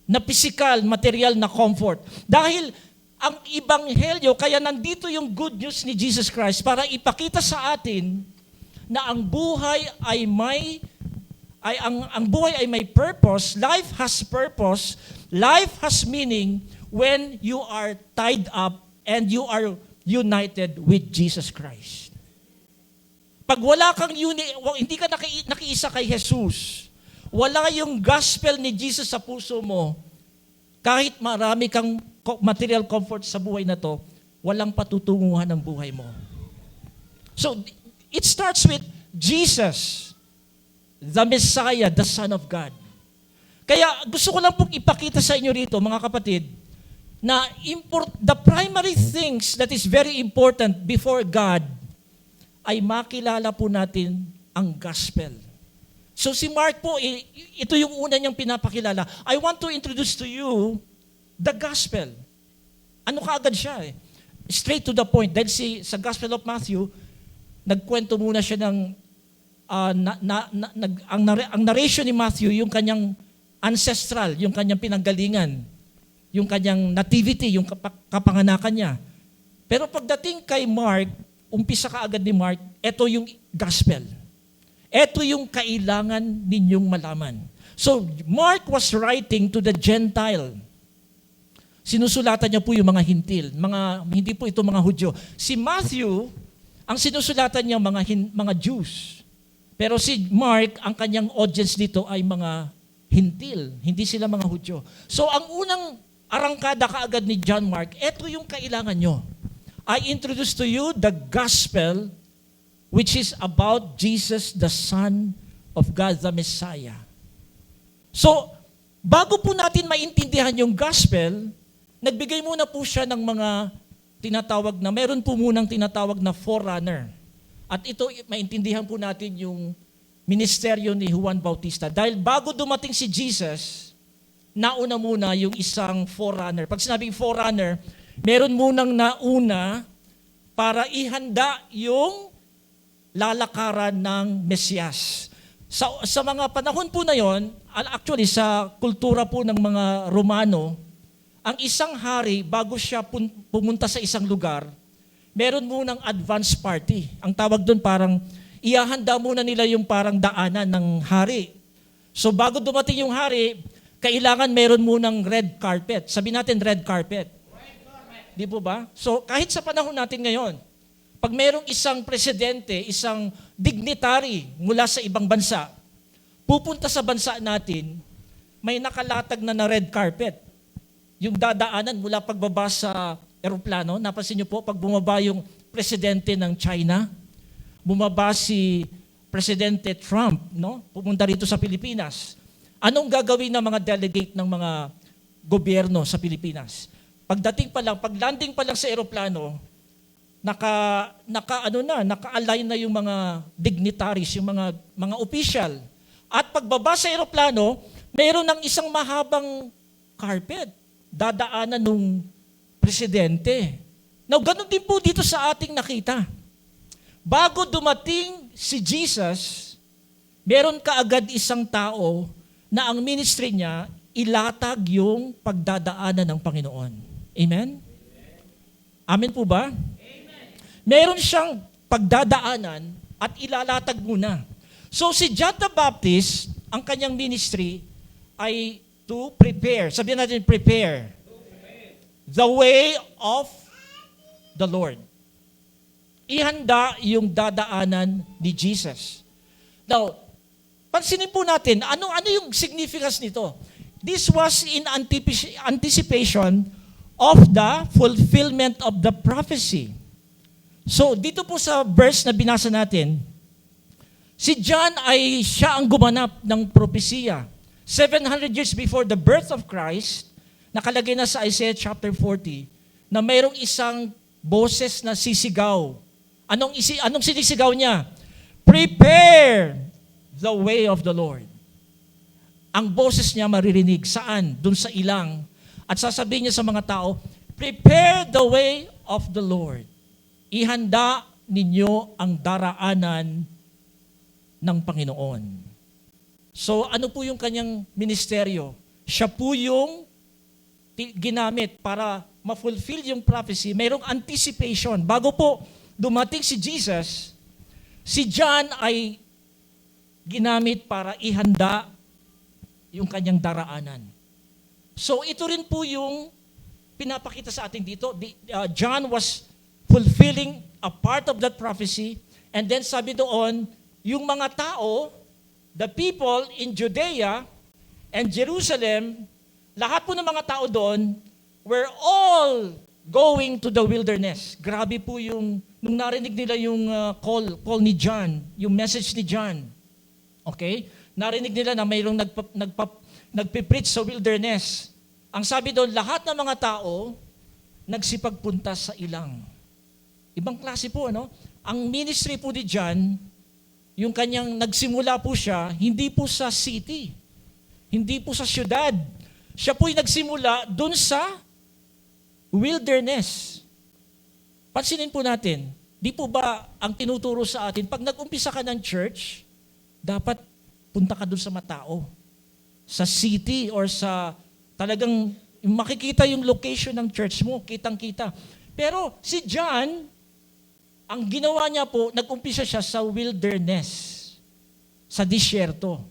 na physical, material na comfort. Dahil ang Ebanghelyo, kaya nandito yung good news ni Jesus Christ para ipakita sa atin na ang buhay ay may purpose, life has purpose, life has meaning when you are tied up and you are united with Jesus Christ. Pag wala kang hindi ka nakiisa kay Jesus, wala yung gospel ni Jesus sa puso mo, kahit marami kang material comfort sa buhay na to, walang patutunguhan ng buhay mo. So, it starts with Jesus, the Messiah, the Son of God. Kaya gusto ko lang pong ipakita sa inyo rito, mga kapatid, na the primary things that is very important before God ay makilala po natin ang gospel. So si Mark po, ito yung una niyang pinapakilala. I want to introduce to you the gospel. Ano kaagad siya eh? Straight to the point. Dahil sa Gospel of Matthew, nagkwento muna siya ng, ang narration ni Matthew, yung kanyang ancestral, yung kanyang pinanggalingan, yung kanyang nativity, yung kapanganakan niya. Pero pagdating kay Mark, umpisa kaagad ni Mark, ito yung gospel. Ito yung kailangan ninyong malaman. So, Mark was writing to the Gentile. Sinusulatan niya po yung mga hintil, hindi po ito mga Hudyo. Si Matthew, ang sinusulatan niya mga Jews. Pero si Mark, ang kanyang audience dito ay mga hintil, hindi sila mga Hudyo. So, ang unang arangkada kaagad ni John Mark, ito yung kailangan nyo. I introduce to you the gospel which is about Jesus, the Son of God, the Messiah. So, bago po natin maintindihan yung gospel, nagbigay muna po siya ng mga meron po munang tinatawag na forerunner. At ito, maintindihan po natin yung ministeryo ni Juan Bautista. Dahil bago dumating si Jesus, nauna muna yung isang forerunner. Pag sinabing forerunner, meron munang nauna para ihanda yung lalakaran ng Mesiyas. Sa mga panahon po na yon, actually sa kultura po ng mga Romano, ang isang hari, bago siya pumunta sa isang lugar, meron munang advance party. Ang tawag doon parang, ihahanda muna nila yung parang daanan ng hari. So bago dumating yung hari, kailangan meron munang red carpet. Sabi natin red carpet. Di po ba? So kahit sa panahon natin ngayon, pag merong isang presidente, isang dignitary mula sa ibang bansa, pupunta sa bansa natin, may nakalatag na red carpet. Yung dadaanan mula pagbaba sa eroplano, napansin niyo po, pag bumaba yung presidente ng China, bumaba si Presidente Trump, no? Pumunta rito sa Pilipinas. Anong gagawin ng mga delegate ng mga gobyerno sa Pilipinas? Pag-landing pa lang sa eroplano, naka-align na yung mga dignitaries, yung mga official. At pagbaba sa eroplano, mayroon ng isang mahabang carpet, dadaanan nung presidente. Now, ganun din po dito sa ating nakita. Bago dumating si Jesus, meron kaagad isang tao na ang ministry niya, ilatag yung pagdadaanan ng Panginoon. Amen? Amen po ba? Meron siyang pagdadaanan at ilalatag muna. So si John the Baptist, ang kanyang ministry ay to prepare. Sabihin natin, prepare. The way of the Lord. Ihanda yung dadaanan ni Jesus. Now, pansinin po natin, ano yung significance nito? This was in anticipation of the fulfillment of the prophecy. So, dito po sa verse na binasa natin, si John ay siya ang gumanap ng propesiya. 700 years before the birth of Christ, nakalagay na sa Isaiah chapter 40, na mayroong isang boses na sisigaw. Anong sinisigaw niya? Prepare the way of the Lord. Ang boses niya maririnig. Saan? Doon sa ilang. At sasabihin niya sa mga tao, prepare the way of the Lord. Ihanda ninyo ang daraanan ng Panginoon. So ano po yung kanyang ministeryo? Siya po yung ginamit para ma-fulfill yung prophecy. Mayroong anticipation. Bago po dumating si Jesus, si John ay ginamit para ihanda yung kanyang daraanan. So ito rin po yung pinapakita sa atin dito. John was fulfilling a part of that prophecy, and then sabi doon, yung mga tao, the people in Judea and Jerusalem, lahat po ng mga tao doon were all going to the wilderness. Grabe po yung, nung narinig nila yung call ni John, yung message ni John. Okay? Narinig nila na mayroong nagpipreach sa wilderness. Ang sabi doon, lahat ng mga tao nagsipagpunta sa ilang. Ibang klase po, ano? Ang ministry po ni John, yung kanyang nagsimula po siya, hindi po sa city, hindi po sa syudad. Siya po'y nagsimula doon sa wilderness. Pansinin po natin, di po ba ang tinuturo sa atin, pag nag-umpisa ka ng church, dapat punta ka doon sa matao, sa city or sa talagang makikita yung location ng church mo, kitang-kita. Pero si John, ang ginawa niya po, nag-umpisa siya sa wilderness, sa disyerto.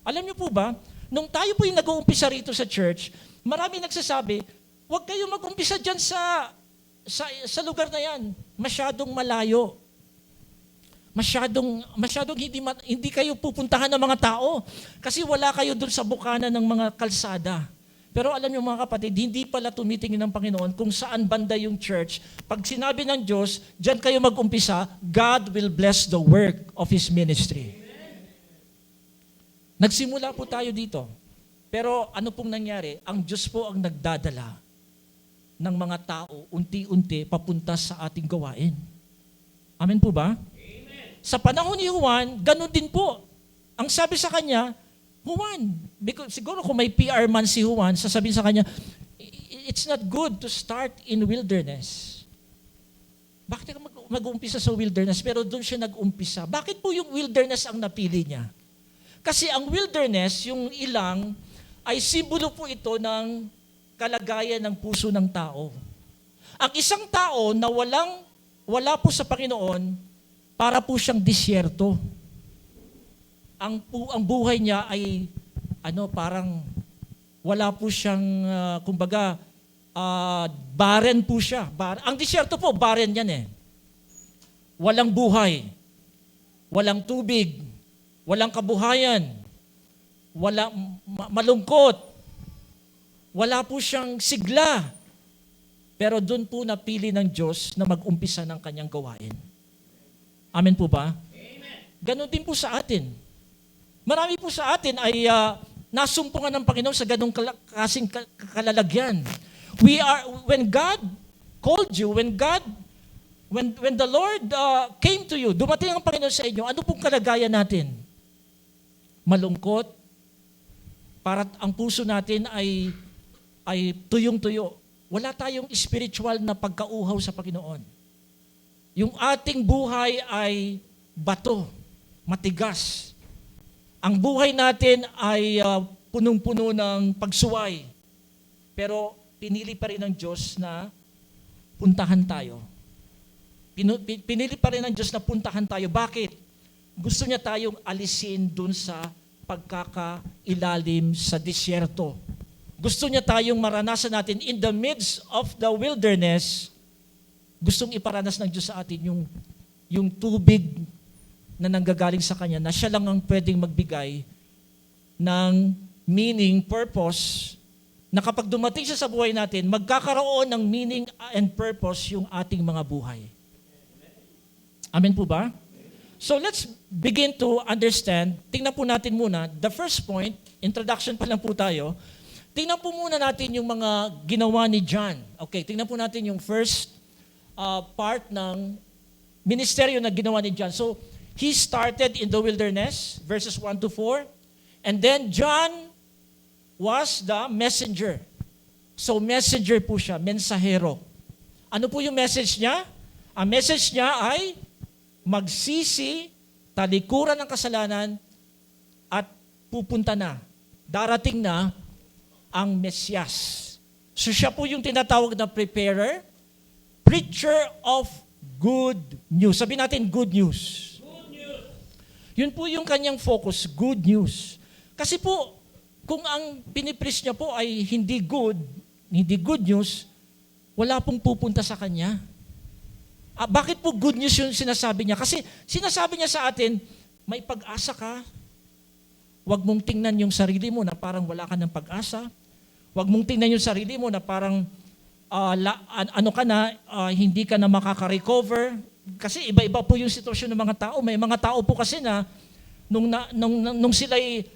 Alam niyo po ba, nung tayo po yung nag-uumpisa rito sa church, marami nagsasabi, huwag kayong mag-umpisa dyan sa lugar na yan. Masyadong malayo. Masyadong hindi kayo pupuntahan ng mga tao kasi wala kayo dun sa bukana ng mga kalsada. Pero alam niyo mga kapatid, hindi pala tumitingin ng Panginoon kung saan banda yung church. Pag sinabi ng Diyos, diyan kayo mag-umpisa, God will bless the work of His ministry. Nagsimula po tayo dito. Pero ano pong nangyari? Ang Diyos po ang nagdadala ng mga tao unti-unti papunta sa ating gawain. Amen po ba? Amen. Sa panahon ni Juan, ganun din po. Ang sabi sa kanya, Juan, siguro kung may PR man si Juan, sasabihin sa kanya, it's not good to start in wilderness. Bakit ka mag-uumpisa sa wilderness? Pero doon siya nag-umpisa. Bakit po yung wilderness ang napili niya? Kasi ang wilderness, yung ilang, ay simbolo po ito ng kalagayan ng puso ng tao. Ang isang tao na wala po sa Panginoon, para po siyang disyerto. Ang buhay niya ay parang wala po siyang barren po siya. Ang disyerto po, barren yan eh. Walang buhay, walang tubig, walang kabuhayan, malungkot, wala po siyang sigla. Pero doon po napili ng Diyos na mag-umpisa ng kanyang gawain. Amen po ba? Amen. Ganon din po sa atin. Marami po sa atin ay nasumpungan ng Panginoon sa ganong kasing kalalagyan. When God called you, when the Lord came to you, dumating ang Panginoon sa inyo, ano pong kalagayan natin? Malungkot, para ang puso natin ay tuyong-tuyo. Wala tayong spiritual na pagkauhaw sa Panginoon. Yung ating buhay ay bato, matigas. Ang buhay natin ay punong-puno ng pagsuway. Pero pinili pa rin ng Diyos na puntahan tayo. Pinili pa rin ng Diyos na puntahan tayo. Bakit? Gusto niya tayong alisin dun sa pagkakailalim sa disyerto. Gusto niya tayong maranasan natin in the midst of the wilderness. Gustong iparanas ng Diyos sa atin yung tubig na nanggagaling sa Kanya, na siya lang ang pwedeng magbigay ng meaning, purpose, na kapag dumating siya sa buhay natin, magkakaroon ng meaning and purpose yung ating mga buhay. Amen po ba? So let's begin to understand. Tingnan po natin muna, the first point, introduction pa lang po tayo. Tingnan po muna natin yung mga ginawa ni John. Okay, tingnan po natin yung first part ng ministeryo na ginawa ni John. So, he started in the wilderness, verses 1 to 4. And then John was the messenger. So messenger po siya, mensahero. Ano po yung message niya? Ang message niya ay magsisi talikuran ng kasalanan at pupunta na, darating na ang Mesyas. So siya po yung tinatawag na preparer, preacher of good news. Sabi natin, good news. Yun po yung kanyang focus, good news. Kasi po, kung ang pinipreach niya po ay hindi good news, wala pong pupunta sa kanya. Bakit po good news yung sinasabi niya? Kasi sinasabi niya sa atin, may pag-asa ka. Huwag mong tingnan yung sarili mo na parang wala ka ng pag-asa. Huwag mong tingnan yung sarili mo na parang hindi ka na makaka-recover. Kasi iba-iba po yung sitwasyon ng mga tao. May mga tao po kasi na nung sila'y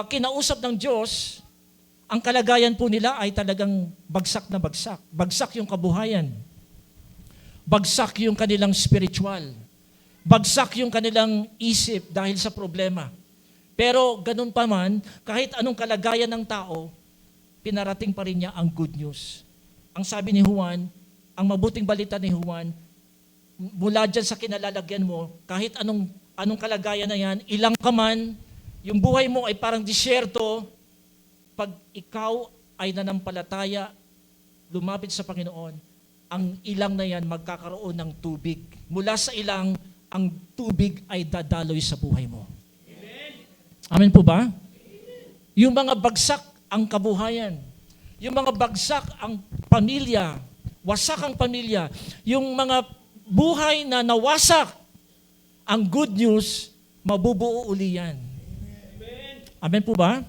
kinausap ng Diyos, ang kalagayan po nila ay talagang bagsak na bagsak. Bagsak yung kabuhayan. Bagsak yung kanilang spiritual. Bagsak yung kanilang isip dahil sa problema. Pero ganun pa man, kahit anong kalagayan ng tao, pinarating pa rin niya ang good news. Ang sabi ni Juan, ang mabuting balita ni Juan, mula dyan sa kinalalagyan mo, kahit anong kalagayan na yan, ilang ka man, yung buhay mo ay parang disyerto, pag ikaw ay nanampalataya, lumapit sa Panginoon, ang ilang na yan magkakaroon ng tubig. Mula sa ilang, ang tubig ay dadaloy sa buhay mo. Amen po ba? Yung mga bagsak ang kabuhayan, yung mga bagsak ang pamilya, wasak ang pamilya, yung mga buhay na nawasak, ang good news, mabubuo uli yan. Amen po ba?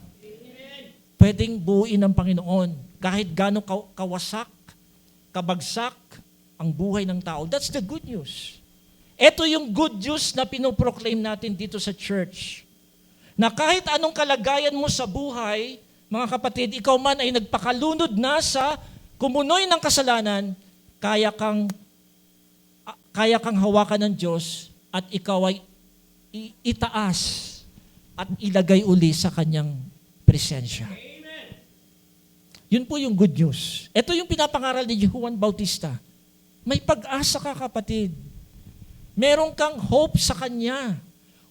Pwedeng buuin ng Panginoon kahit gaano kawasak, kabagsak ang buhay ng tao. That's the good news. Ito yung good news na pinoproclaim natin dito sa church. Na kahit anong kalagayan mo sa buhay, mga kapatid, ikaw man ay nagpakalunod na sa kumunoy ng kasalanan, kaya kang hawakan ng Diyos at ikaw ay itaas at ilagay uli sa kanyang presensya. Yun po yung good news. Ito yung pinapangaral ni Juan Bautista. May pag-asa ka, kapatid. Meron kang hope sa Kanya.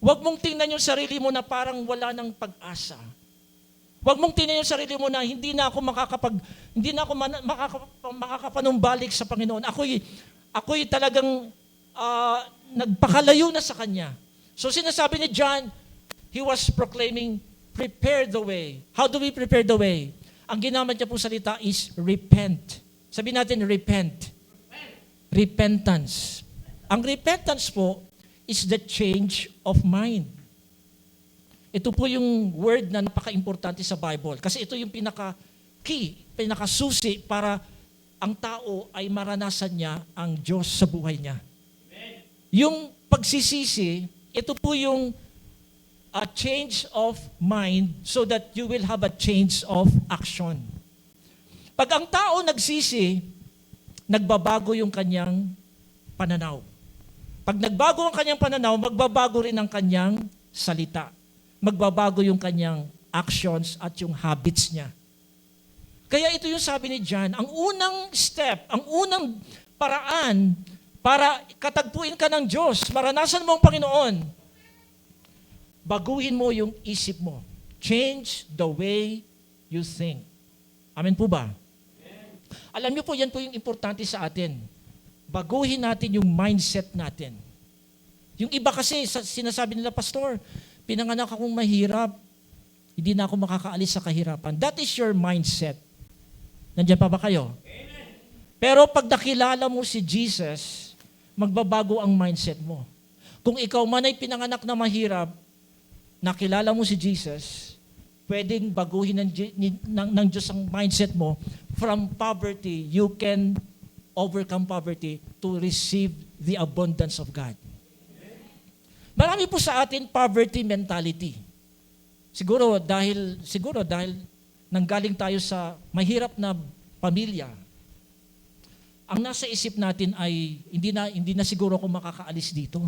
Huwag mong tingnan yung sarili mo na parang wala ng pag-asa. Huwag mong tingnan yung sarili mo na hindi na ako makakapanumbalik sa Panginoon. Ako'y talagang nagpakalayo na sa Kanya. So sinasabi ni John, he was proclaiming, prepare the way. How do we prepare the way? Ang ginamit niya po salita is repent. Sabihin natin, repent. Repentance. Ang repentance po is the change of mind. Ito po yung word na napaka-importante sa Bible. Kasi ito yung pinaka-key, pinaka-susi para ang tao ay maranasan niya ang Diyos sa buhay niya. Amen. Yung pagsisisi, ito po yung a change of mind so that you will have a change of action. Pag ang tao nagsisi, nagbabago yung kanyang pananaw. Pag nagbago ang kanyang pananaw, magbabago rin ang kanyang salita. Magbabago yung kanyang actions at yung habits niya. Kaya ito yung sabi ni John, ang unang step, ang unang paraan para katagpuin ka ng Diyos, maranasan mo ang Panginoon, baguhin mo yung isip mo. Change the way you think. Amen po ba? Alam niyo po, yan po yung importante sa atin. Baguhin natin yung mindset natin. Yung iba kasi, sinasabi nila, Pastor, pinanganak akong mahirap, hindi na ako makakaalis sa kahirapan. That is your mindset. Nandiyan pa ba kayo? Amen. Pero pag nakilala mo si Jesus, magbabago ang mindset mo. Kung ikaw man ay pinanganak na mahirap, nakilala mo si Jesus, pwedeng baguhin ng Diyos ang mindset mo. From poverty, you can overcome poverty to receive the abundance of God. Marami po sa atin poverty mentality. Siguro dahil nanggaling tayo sa mahirap na pamilya. Ang nasa isip natin ay hindi na siguro ako makakaalis dito.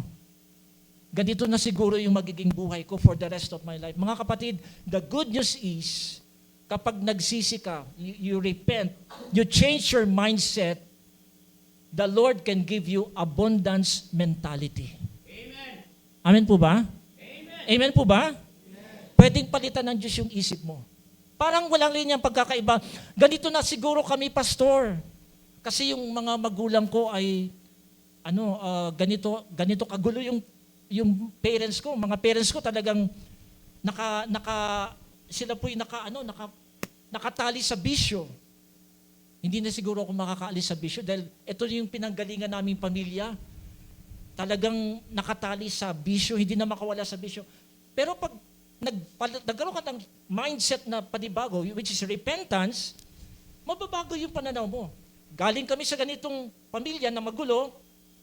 Ganito na siguro yung magiging buhay ko for the rest of my life. Mga kapatid, the good news is, kapag nagsisi ka, you repent, you change your mindset, the Lord can give you abundance mentality. Amen. Amen po ba? Amen po ba? Pwedeng palitan ng Diyos yung isip mo. Parang walang linyang pagkakaiba. Ganito na siguro kami, pastor. Kasi yung mga magulang ko ay ganito kagulo yung parents ko. Mga parents ko talagang sila po'y nakatali sa bisyo. Hindi na siguro ako makakaalis sa bisyo dahil ito yung pinanggalingan naming pamilya. Talagang nakatali sa bisyo, hindi na makawala sa bisyo. Pero pag nagkaroon ka ng mindset na panibago, which is repentance, mababago yung pananaw mo. Galing kami sa ganitong pamilya na magulo,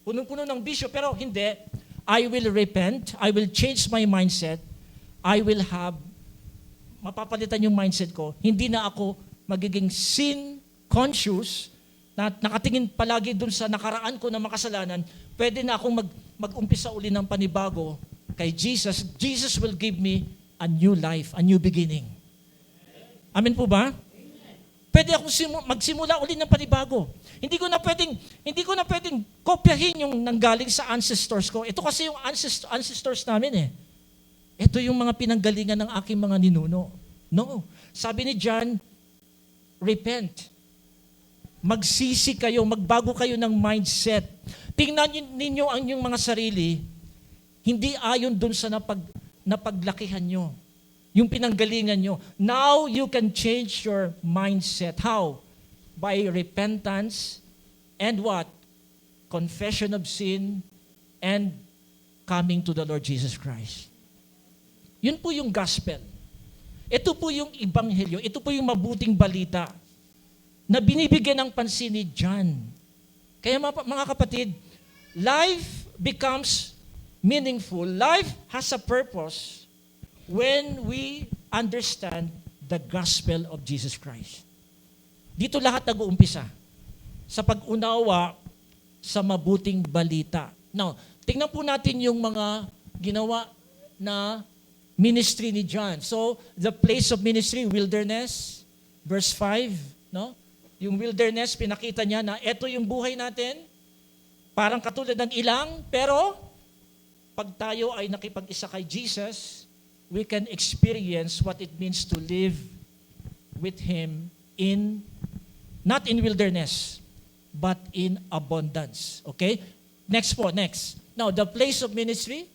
punong-puno ng bisyo, pero hindi. I will repent, I will change my mindset, mapapalitan yung mindset ko, hindi na ako magiging sin conscious, na nakatingin palagi dun sa nakaraan ko na makasalanan, pwede na akong mag-umpisa uli ng panibago kay Jesus. Jesus will give me a new life, a new beginning. Amen po ba? Pwede akong magsimula uli ng panibago. Hindi ko na pwedeng kopyahin yung nanggaling sa ancestors ko. Ito kasi yung ancestors namin eh. Ito yung mga pinanggalingan ng aking mga ninuno. No. Sabi ni John, repent. Magsisi kayo, magbago kayo ng mindset. Tingnan ninyo ang inyong mga sarili, hindi ayon dun sa napaglakihan nyo, yung pinanggalingan nyo. Now you can change your mindset. How? By repentance and what? Confession of sin and coming to the Lord Jesus Christ. Yun po yung gospel. Ito po yung ebanghelyo. Ito po yung mabuting balita na binibigyan ng pansin ni John. Kaya mga kapatid, life becomes meaningful. Life has a purpose when we understand the gospel of Jesus Christ. Dito lahat nag-uumpisa sa pag-unawa sa mabuting balita. Now, tingnan po natin yung mga ginawa na ministry ni John. So, the place of ministry, wilderness, verse 5, no? Yung wilderness, pinakita niya na ito yung buhay natin, parang katulad ng ilang, pero pag tayo ay nakipag-isa kay Jesus, we can experience what it means to live with Him not in wilderness, but in abundance. Okay? Next. Now, the place of ministry.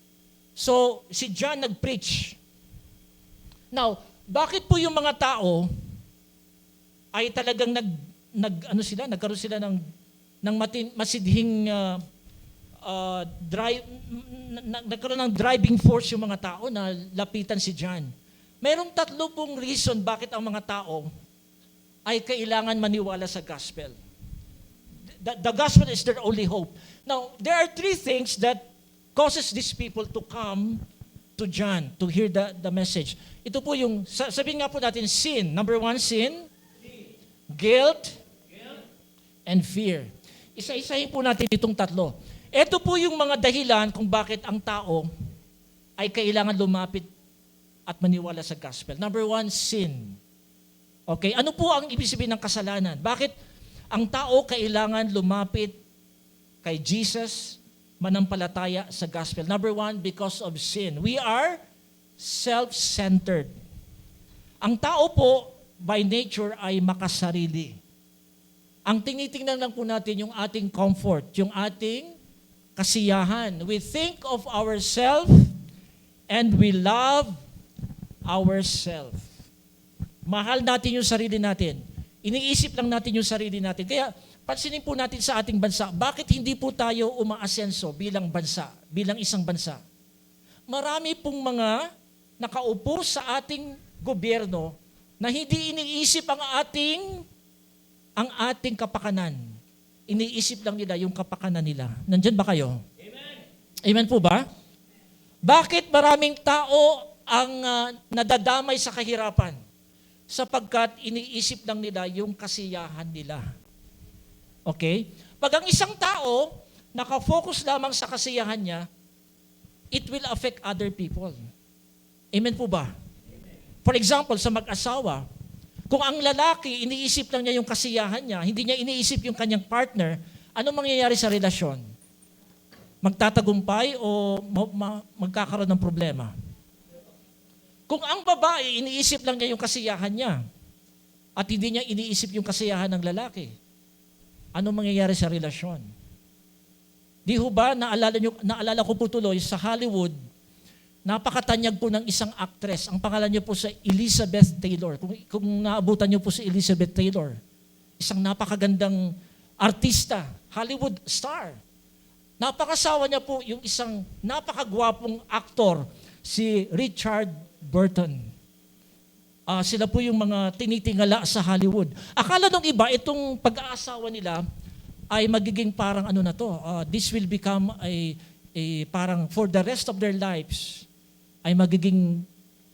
So, si John nag-preach. Now, bakit po yung mga tao ay talagang nagkaroon sila ng masidhing nagkaroon ng driving force yung mga tao na lapitan si John. Mayroong 3 pong reason bakit ang mga tao ay kailangan maniwala sa gospel. The gospel is their only hope. Now, there are 3 things that causes these people to come to John to hear the message. Ito po yung, sabihin nga po natin, sin. Number 1, sin. Guilt. And fear. Isa-isahin po natin itong 3. Ito po yung mga dahilan kung bakit ang tao ay kailangan lumapit at maniwala sa gospel. Number 1, sin. Okay, ano po ang ibig sabihin ng kasalanan? Bakit ang tao kailangan lumapit kay Jesus, manampalataya sa gospel? Number 1, because of sin. We are self-centered. Ang tao po, by nature, ay makasarili. Ang tinitingnan lang po natin yung ating comfort, yung ating kasiyahan. We think of ourselves and we love ourselves. Mahal natin yung sarili natin. Iniisip lang natin yung sarili natin. Kaya pansinin po natin sa ating bansa, bakit hindi po tayo umaasenso bilang bansa, bilang isang bansa? Marami pong mga nakaupo sa ating gobyerno na hindi iniisip ang ating kapakanan. Iniisip lang nila yung kapakanan nila. Nandyan ba kayo? Amen. Amen po ba? Bakit maraming tao ang nadadamay sa kahirapan? Sapagkat iniisip lang nila yung kasiyahan nila. Okay? Pag ang isang tao nakafocus lamang sa kasiyahan niya, it will affect other people. Amen po ba? For example, sa mag-asawa, kung ang lalaki, iniisip lang niya yung kasiyahan niya, hindi niya iniisip yung kanyang partner, ano mangyayari sa relasyon? magtatagumpay o magkakaroon ng problema? Kung ang babae, iniisip lang niya yung kasiyahan niya at hindi niya iniisip yung kasiyahan ng lalaki, ano mangyayari sa relasyon? Di ho ba, naalala ko po tuloy, sa Hollywood, napakatanyag po ng isang actress. Ang pangalan niya po sa Elizabeth Taylor. Kung naabutan niyo po si Elizabeth Taylor, isang napakagandang artista, Hollywood star. Napakasawa niya po yung isang napakagwapong aktor, si Richard Burton. Sila po yung mga tinitingala sa Hollywood. Akala nung iba, itong pag-aasawa nila ay magiging parang ano na to, this will become a parang for the rest of their lives, ay magiging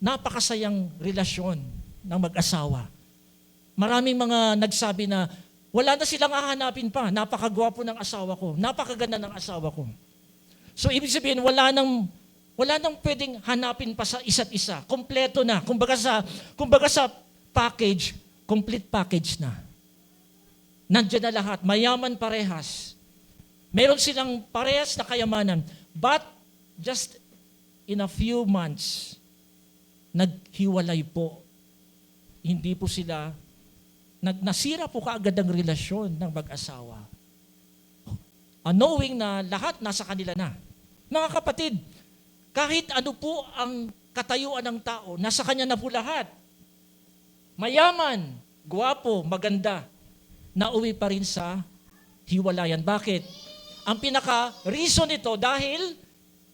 napakasayang relasyon ng mag-asawa. Maraming mga nagsabi na wala na silang hahanapin pa. Napakagwapo ng asawa ko. Napakaganda ng asawa ko. So ibig sabihin, wala nang pwedeng hanapin pa sa isa't isa. Kompleto na. Kumbaga sa package, complete package na. Nandiyan na lahat. Mayaman parehas. Meron silang parehas na kayamanan. But just in a few months, naghiwalay po. Hindi po sila nasira po kaagad ang relasyon ng mag-asawa. Knowing na lahat nasa kanila na. Mga kapatid, kahit ano po ang katayuan ng tao, nasa kanya na po lahat. Mayaman, gwapo, maganda, nauwi pa rin sa hiwalayan. Bakit? Ang pinaka-reason nito dahil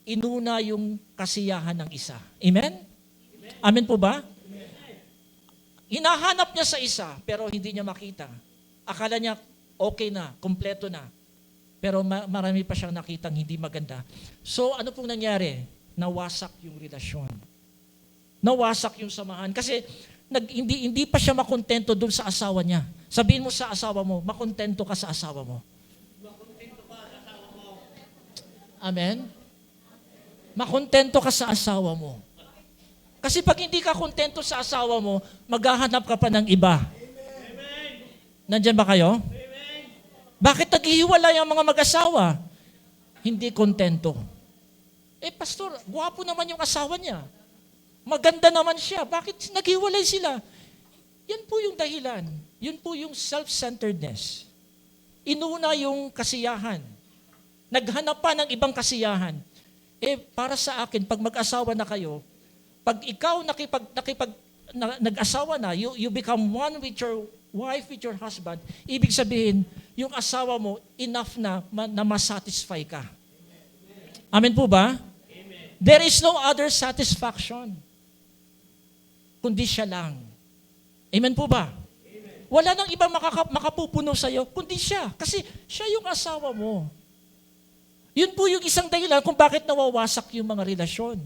inuna yung kasiyahan ng isa. Amen? Amen po ba? Hinahanap niya sa isa, pero hindi niya makita. Akala niya okay na, kompleto na. Pero marami pa siyang nakitang hindi maganda. So ano pong nangyari? Nawasak yung relasyon. Nawasak yung samahan. Kasi hindi pa siya makontento doon sa asawa niya. Sabihin mo sa asawa mo, makontento ka sa asawa mo. Amen? Makontento ka sa asawa mo. Kasi pag hindi ka kontento sa asawa mo, maghahanap ka pa ng iba. Amen. Nandyan ba kayo? Amen. Bakit naghihiwalay ang mga mag-asawa? Hindi kontento. Pastor, gwapo naman yung asawa niya. Maganda naman siya. Bakit naghiwalay sila? Yan po yung dahilan. Yun po yung self-centeredness. Inuna yung kasiyahan. Naghanap pa ng ibang kasiyahan. Para sa akin, pag mag-asawa na kayo, pag ikaw nag-asawa na, you become one with your wife, with your husband, ibig sabihin, yung asawa mo, enough na masatisfy ka. Amen po ba? Amen. There is no other satisfaction, kundi siya lang. Amen po ba? Amen. Wala nang ibang makapupuno sa'yo, kundi siya. Kasi siya yung asawa mo. Yun po yung isang dahilan kung bakit nawawasak yung mga relasyon.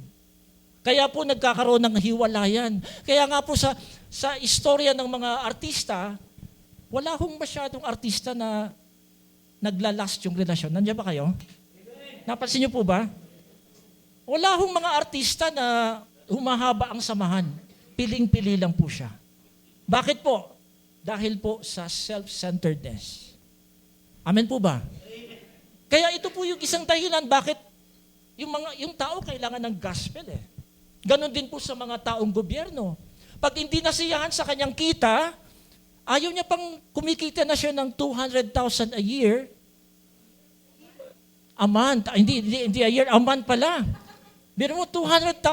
Kaya po nagkakaroon ng hiwalayan. Kaya nga po sa istorya ng mga artista, wala hong masyadong artista na naglalast yung relasyon. Nandiyan ba kayo? Napansin niyo po ba? Wala hong mga artista na humahaba ang samahan. Piling-pili lang po siya. Bakit po? Dahil po sa self-centeredness. Amen po ba? Kaya ito po yung isang dahilan bakit yung tao kailangan ng gospel eh. Ganon din po sa mga taong gobyerno. Pag hindi nasiyahan sa kanyang kita, ayaw niya pang kumikita na siya ng 200,000 a year. A month. Hindi a year, a month pala. Biro mo 200,000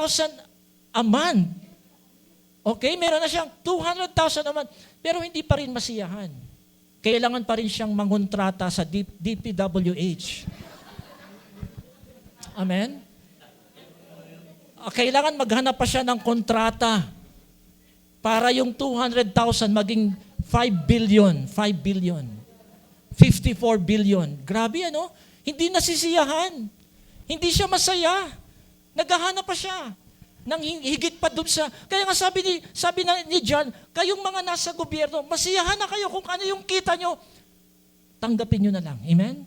a month. Okay, meron na siyang 200,000 a month. Pero hindi pa rin masiyahan. Kailangan pa rin siyang mangontrata sa DPWH. Amen? Kailangan maghanap pa siya ng kontrata para yung 200,000 maging 5 billion, 54 billion. Grabe ano? Hindi nasisiyahan. Hindi siya masaya. Naghahanap pa siya ng higit pa dun sa... Kaya nga sabi ni John, kayong mga nasa gobyerno, masiyahan na kayo kung ano yung kita nyo. Tanggapin nyo na lang. Amen?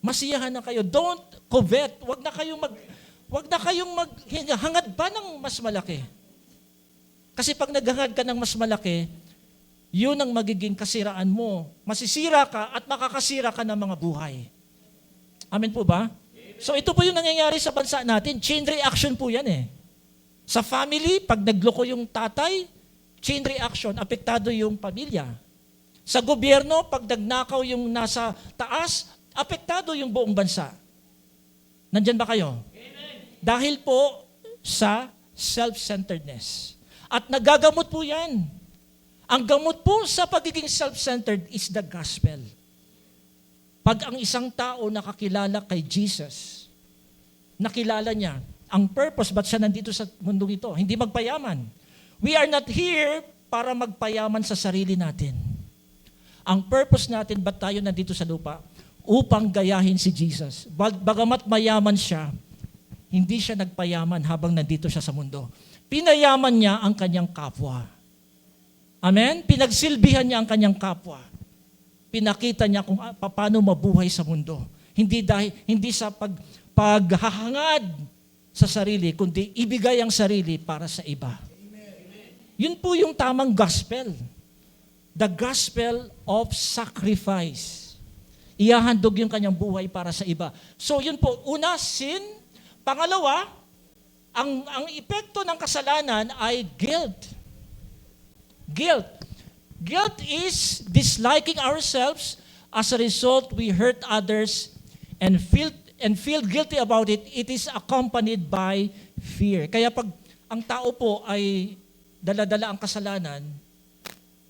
Masiyahan na kayo. Don't covet. Huwag na kayong maghangad ba ng mas malaki? Kasi pag naghangad ka ng mas malaki, yun ang magiging kasiraan mo. Masisira ka at makakasira ka ng mga buhay. Amen po ba? So ito po yung nangyayari sa bansa natin. Chain reaction po yan eh. Sa family, pag nagloko yung tatay, chain reaction, apektado yung pamilya. Sa gobyerno, pag nagnakaw yung nasa taas, apektado yung buong bansa. Nandyan ba kayo? Dahil po sa self-centeredness. At nagagamot po yan. Ang gamot po sa pagiging self-centered is the gospel. Pag ang isang tao nakakilala kay Jesus, nakilala niya ang purpose, ba't siya nandito sa mundong ito? Hindi magpayaman. We are not here para magpayaman sa sarili natin. Ang purpose natin, ba't tayo nandito sa lupa? Upang gayahin si Jesus. Bagamat mayaman siya, hindi siya nagpayaman habang nandito siya sa mundo. Pinayaman niya ang kanyang kapwa. Amen? Pinagsilbihan niya ang kanyang kapwa. Pinakita niya kung paano mabuhay sa mundo. Hindi sa paghahangad sa sarili, kundi ibigay ang sarili para sa iba. Yun po yung tamang gospel. The gospel of sacrifice. Ihahandog yung kanyang buhay para sa iba. So yun po, una, sin. Pangalawa, ang epekto ng kasalanan ay guilt. Guilt. Guilt is disliking ourselves. As a result, we hurt others and feel guilty about it. It is accompanied by fear. Kaya pag ang tao po ay dala-dala ang kasalanan,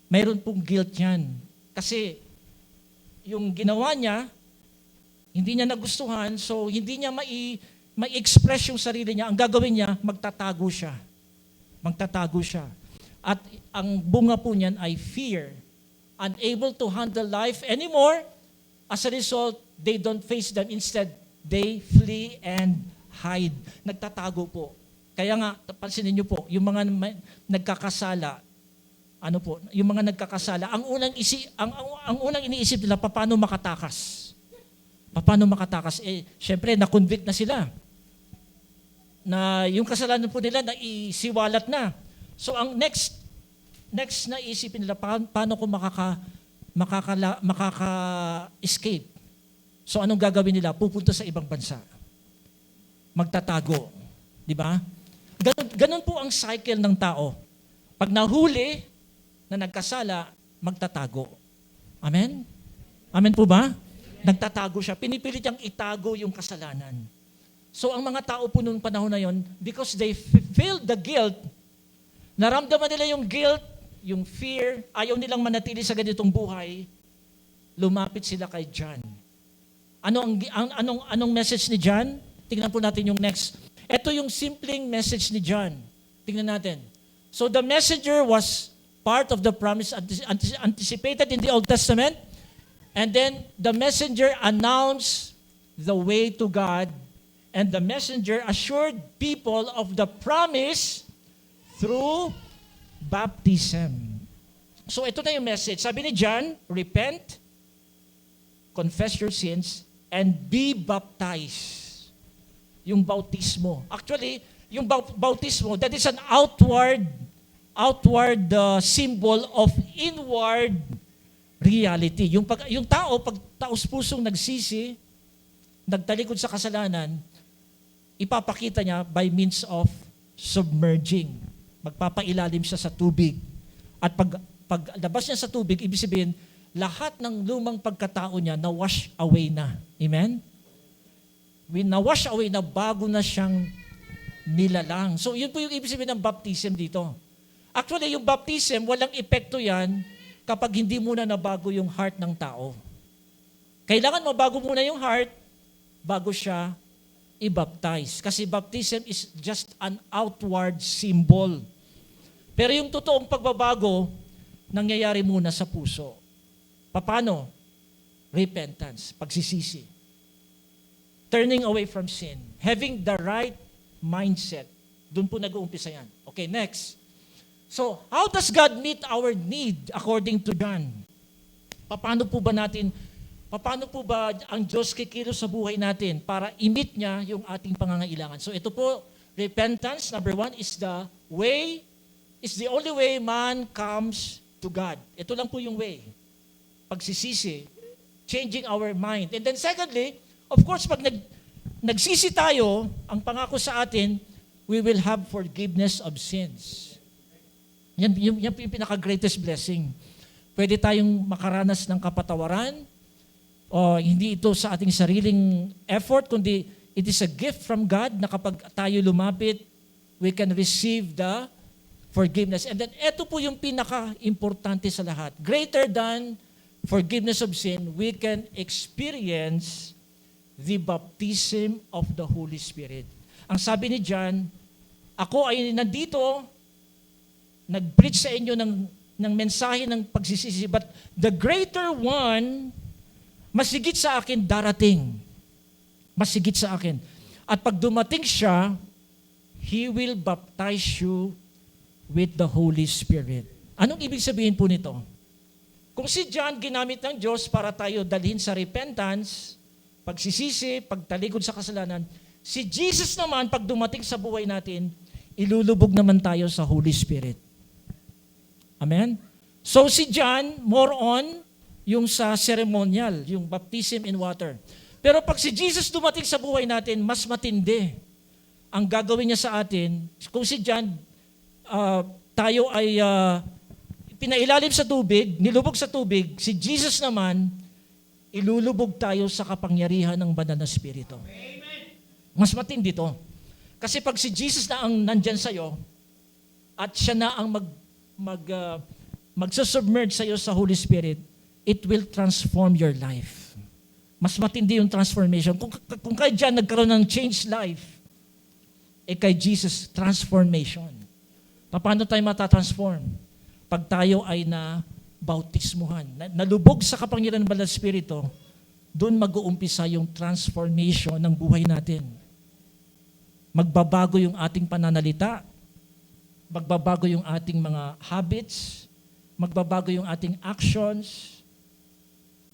mayroon pong guilt yan. Kasi yung ginawa niya, hindi niya nagustuhan, so hindi niya mai-express yung sarili niya. Ang gagawin niya, magtatago siya. Magtatago siya. At ang bunga po niyan ay fear. Unable to handle life anymore. As a result, they don't face them. Instead, they flee and hide. Nagtatago po. Kaya nga, pansinin niyo po, yung mga nagkakasala, yung mga nagkakasala, ang unang iniisip nila, paano makatakas? Paano makatakas? Syempre, na-convict na sila. Na yung kasalanan po nila, naisiwalat na. So, ang next na isipin nila, paano ko makaka-escape? So, anong gagawin nila? Pupunta sa ibang bansa. Magtatago. Di ba? Ganun po ang cycle ng tao. Pag nahuli na nagkasala, magtatago. Amen? Amen po ba? Nagtatago siya. Pinipilit niyang itago yung kasalanan. So ang mga tao po noong panahon na yon, because they feel the guilt, naramdaman nila yung guilt, yung fear, ayaw nilang manatili sa ganitong buhay, lumapit sila kay John. Anong message ni John? Tingnan po natin yung next. Ito yung simpleng message ni John. Tingnan natin. So the messenger was part of the promise anticipated in the Old Testament. And then the messenger announced the way to God. And the messenger assured people of the promise through baptism. So ito na yung message. Sabi ni John, repent, confess your sins, and be baptized. Yung bautismo. Actually, yung bautismo, that is an outward symbol of inward reality. Yung tao, pag taos-pusong nagsisi, nagtalikod sa kasalanan, ipapakita niya by means of submerging. Magpapailalim siya sa tubig. At pag labas niya sa tubig, ibig sabihin, lahat ng lumang pagkatao niya na-wash away na. Amen? Na-wash away na bago na siyang nilalang. So, yun po yung ibig sabihin ng baptism dito. Actually, yung baptism, walang epekto yan kapag hindi muna nabago yung heart ng tao. Kailangan mabago muna yung heart bago siya i-baptize. Kasi baptism is just an outward symbol. Pero yung totoong pagbabago, nangyayari muna sa puso. Paano? Repentance, pagsisisi. Turning away from sin. Having the right mindset. Doon po nag-uumpisa yan. Okay, next. So, how does God meet our need according to John? Paano po ba ang Diyos kikilos sa buhay natin para i-meet niya yung ating pangangailangan? So, ito po, repentance, number 1, is the only way man comes to God. Ito lang po yung way. Pagsisisi, changing our mind. And then secondly, of course, pag nagsisi tayo, ang pangako sa atin, we will have forgiveness of sins. Yan yung pinaka-greatest blessing. Pwede tayong makaranas ng kapatawaran, o hindi ito sa ating sariling effort, kundi it is a gift from God na kapag tayo lumapit, we can receive the forgiveness. And then, ito po yung pinaka-importante sa lahat. Greater than forgiveness of sin, we can experience the baptism of the Holy Spirit. Ang sabi ni John, ako ay nandito, nag-preach sa inyo ng mensahe ng pagsisisi, but the greater one, masigit sa akin darating. Masigit sa akin. At pag dumating siya, He will baptize you with the Holy Spirit. Anong ibig sabihin po nito? Kung si John ginamit ng Diyos para tayo dalhin sa repentance, pagsisisi, pagtalikod sa kasalanan, si Jesus naman, pag dumating sa buhay natin, ilulubog naman tayo sa Holy Spirit. Amen? So si John, more on yung sa ceremonial, yung baptism in water. Pero pag si Jesus dumating sa buhay natin, mas matindi ang gagawin niya sa atin. Kung si John, tayo ay pinailalim sa tubig, nilubog sa tubig, si Jesus naman, ilulubog tayo sa kapangyarihan ng banal na Espiritu. Mas matindi to. Kasi pag si Jesus na ang nandyan sa'yo, at siya na ang magsusubmerge sa'yo sa Holy Spirit, it will transform your life. Mas matindi yung transformation. Kung kay John nagkaroon ng changed life, kay Jesus, transformation. Paano tayo matatransform? Pag tayo ay bautismuhan, nalubog sa kapangyarihan ng Banal na Espiritu, doon mag-uumpisa yung transformation ng buhay natin. Magbabago yung ating pananalita, magbabago yung ating mga habits, magbabago yung ating actions.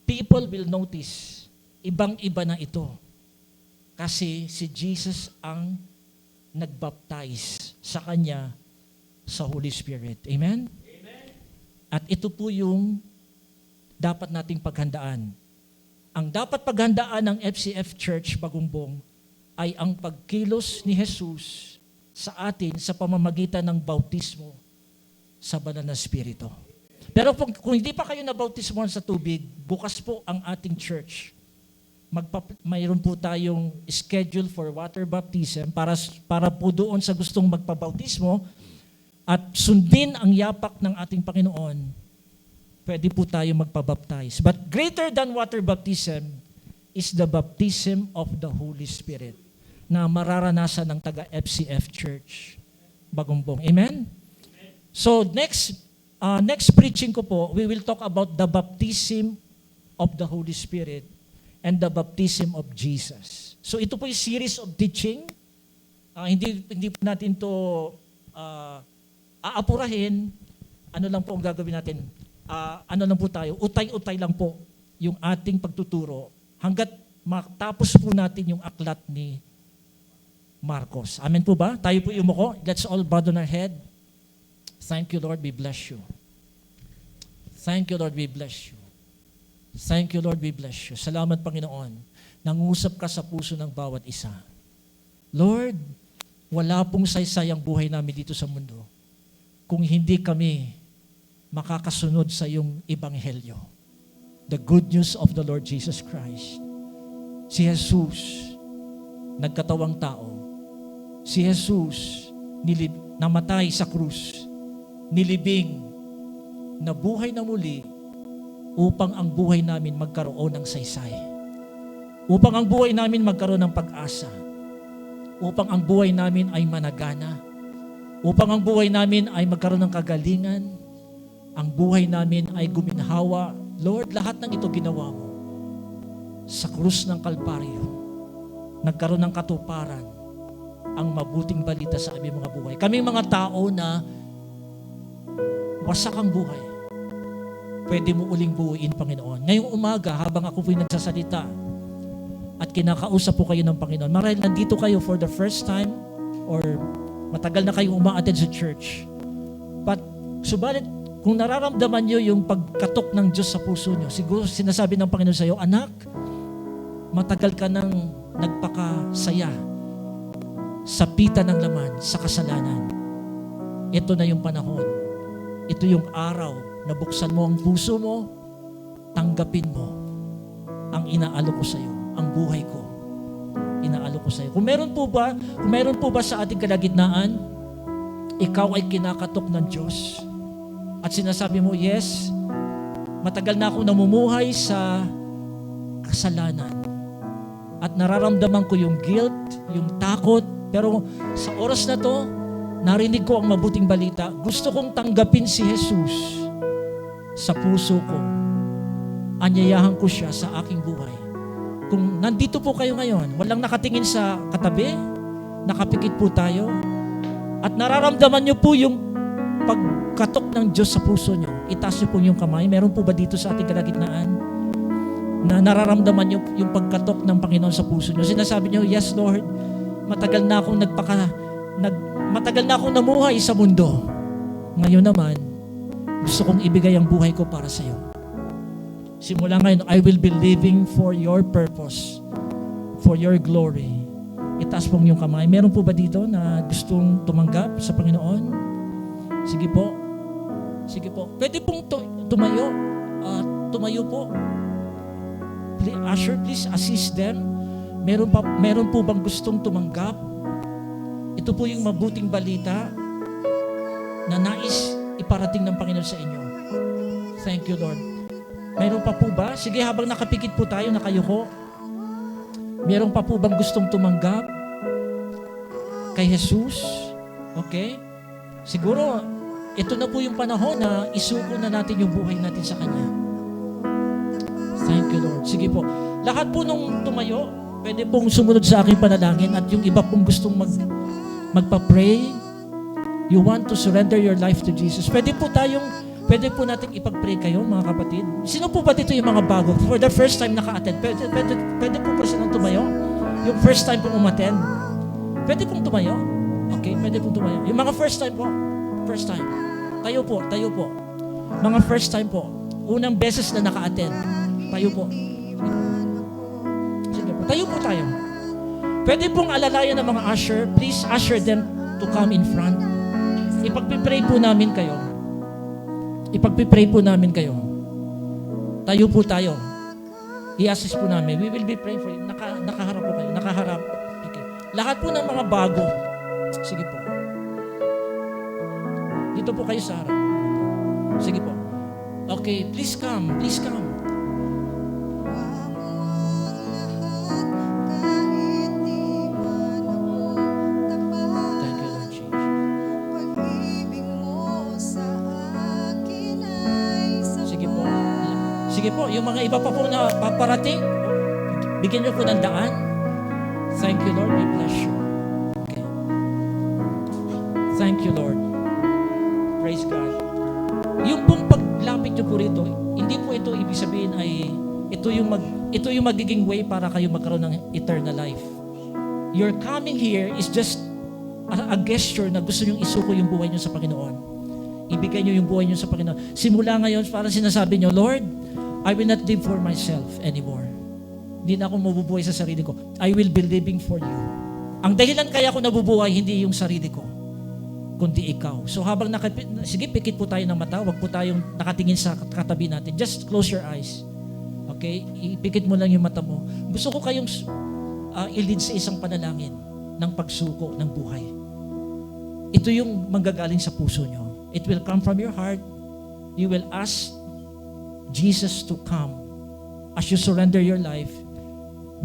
People will notice, ibang-iba na ito. Kasi si Jesus ang nagbaptize sa Kanya sa Holy Spirit. Amen? At ito po yung dapat nating paghandaan. Ang dapat paghandaan ng FCF Church Bagumbong ay ang pagkilos ni Jesus sa atin sa pamamagitan ng bautismo sa Banal na Espiritu. Pero kung hindi pa kayo nabautismohan sa tubig, bukas po ang ating church. Mayroon po tayong schedule for water baptism para po doon sa gustong magpabautismo at sundin ang yapak ng ating Panginoon, pwede po tayo magpabaptize. But greater than water baptism is the baptism of the Holy Spirit na mararanasan ng taga-FCF Church Bagumbong. Amen? So next preaching ko po, we will talk about the baptism of the Holy Spirit and the baptism of Jesus. So ito po yung series of teaching. Hindi po natin to aapurahin. Ano lang po ang gagawin natin? Ano lang po tayo? Utay-utay lang po yung ating pagtuturo hanggat matapos po natin yung aklat ni Marcos. Amen po ba? Tayo po umuko. Let's all bow on our head. Thank you, Lord. We bless you. Thank you, Lord. We bless you. Thank you, Lord. We bless you. Salamat, Panginoon. Nangusap ka sa puso ng bawat isa. Lord, wala pong saysay ang buhay namin dito sa mundo kung hindi kami makakasunod sa iyong ebanghelyo. The good news of the Lord Jesus Christ. Si Jesus, nagkatawang tao. Si Jesus, namatay sa krus, nilibing, nabuhay na muli upang ang buhay namin magkaroon ng saysay. Upang ang buhay namin magkaroon ng pag-asa. Upang ang buhay namin ay managana. Upang ang buhay namin ay magkaroon ng kagalingan. Ang buhay namin ay guminhawa. Lord, lahat ng ito ginawa mo. Sa krus ng Kalbaryo, nagkaroon ng katuparan ang mabuting balita sa aming mga buhay. Kaming mga tao na wasak ang buhay, pwede mo uling buuin, Panginoon. Ngayong umaga, habang ako po'y nagsasalita at kinakausap po kayo ng Panginoon, marahil nandito kayo for the first time or matagal na kayong uma-attend sa church. But, subalit, kung nararamdaman nyo yung pagkatok ng Diyos sa puso nyo, siguro sinasabi ng Panginoon sa iyo, anak, matagal ka nang saya, sapitan ng laman sa kasalanan. Ito na yung panahon. Ito yung araw na buksan mo ang puso mo, tanggapin mo ang inaalok ko sa iyo, ang buhay ko. Inaalok ko sa iyo. Kung meron po ba sa ating kalagitnaan, ikaw ay kinakatok ng Diyos at sinasabi mo, yes, matagal na akong namumuhay sa kasalanan at nararamdaman ko yung guilt, yung takot, pero sa oras na to, narinig ko ang mabuting balita. Gusto kong tanggapin si Jesus sa puso ko. Anyayahan ko siya sa aking buhay. Kung nandito po kayo ngayon, walang nakatingin sa katabi, nakapikit po tayo, at nararamdaman nyo po yung pagkatok ng Diyos sa puso nyo, itaas nyo po yung kamay. Meron po ba dito sa ating kalagitnaan na nararamdaman nyo yung pagkatok ng Panginoon sa puso nyo? Sinasabi nyo, yes Lord, matagal na akong namuhay sa mundo. Ngayon naman, gusto kong ibigay ang buhay ko para sa iyo. Simula ngayon, I will be living for your purpose, for your glory. Itaas pong yung kamay. Meron po ba dito na gustong tumanggap sa Panginoon? Sige po. Sige po. Pwede pong tumayo. Tumayo po. Usher, please assist them. Meron po bang gustong tumanggap? Ito po yung mabuting balita na nais iparating ng Panginoon sa inyo. Thank you, Lord. Meron pa po ba? Sige, habang nakapikit po tayo, nakayuko. Meron pa po bang gustong tumanggap kay Jesus? Okay? Siguro, ito na po yung panahon na isuko na natin yung buhay natin sa Kanya. Thank you, Lord. Sige po. Lahat po nung tumayo, pwede pong sumunod sa aking panalangin at yung iba pong gustong magpa-pray, you want to surrender your life to Jesus. Pwede po natin ipag-pray kayo, mga kapatid. Sino po ba dito yung mga bago? For the first time naka-attend, pwede po pa silang tumayo? Yung first time pong umattend? Pwede pong tumayo? Okay, pwede pong tumayo. Yung mga first time po, first time. Tayo po. Mga first time po, unang beses na naka-attend. Tayo po. Sige po, tayo po tayo. Pwede pong alalayan ng mga usher, please usher them to come in front. Ipagpipray po namin kayo. Tayo po tayo. I-assist po namin. We will be praying for you. Nakaharap po kayo. Nakaharap. Okay. Lahat po ng mga bago. Sige po. Dito po kayo sa harap. Sige po. Okay, please come. Please come. Thank you, Lord Jesus. Sige po, yung mga iba pa po na paparating, bigyan niyo po ng daan. Thank you, Lord. We bless you. Okay. Thank you, Lord. Praise God. Yung pong paglapit niyo po rito, hindi po ito ibig sabihin ay ito yung magiging way para kayo magkaroon ng eternal life. Your coming here is just a gesture na gusto niyong isuko yung buhay niyo sa Panginoon. Ibigay niyo yung buhay niyo sa Panginoon. Simula ngayon, parang sinasabi niyo, Lord, I will not live for myself anymore. Hindi na ako mabubuhay sa sarili ko. I will be living for you. Ang dahilan kaya ako nabubuhay, hindi yung sarili ko, kundi ikaw. So habang sige, pikit po tayo ng mata. Huwag po tayong nakatingin sa katabi natin. Just close your eyes. Okay? Ipikit mo lang yung mata mo. Gusto ko kayong i-lead sa isang panalangin ng pagsuko ng buhay. Ito yung manggagaling sa puso nyo. It will come from your heart. You will ask Jesus to come. As you surrender your life,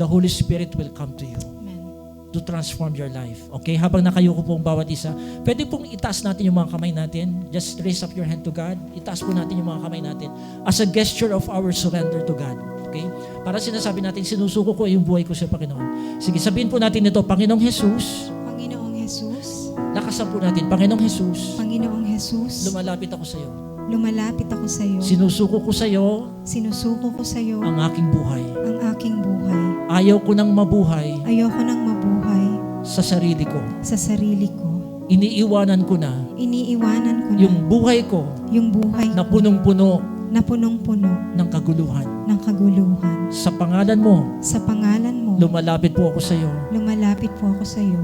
the Holy Spirit will come to you. Amen. To transform your life. Okay? Habang nakayuko po ang bawat isa, pwede pong itaas natin yung mga kamay natin. Just raise up your hand to God. Itaas po natin yung mga kamay natin as a gesture of our surrender to God. Okay? Para sinasabi natin, sinusuko ko yung buhay ko sa Panginoon. Sige, sabihin po natin ito, Panginoong Jesus. Panginoong Jesus. Lakasan po natin, Panginoong Jesus. Panginoong Jesus. Lumalapit ako sa iyo. Lumalapit ako sa iyo. Sinusuko ko sa iyo Sinusuko ko sa iyo ang aking buhay. ang aking buhay. Ayaw ko nang mabuhay Ayoko nang mabuhay sa sarili ko. sa sarili ko. Iniiwanan ko na Iniiwanan ko na yung buhay ko yung buhay na ko punong-puno na punong-puno ng kaguluhan. ng kaguluhan. Sa pangalan mo, Sa pangalan mo, Lumalapit po ako sa iyo. Lumalapit po ako sa iyo.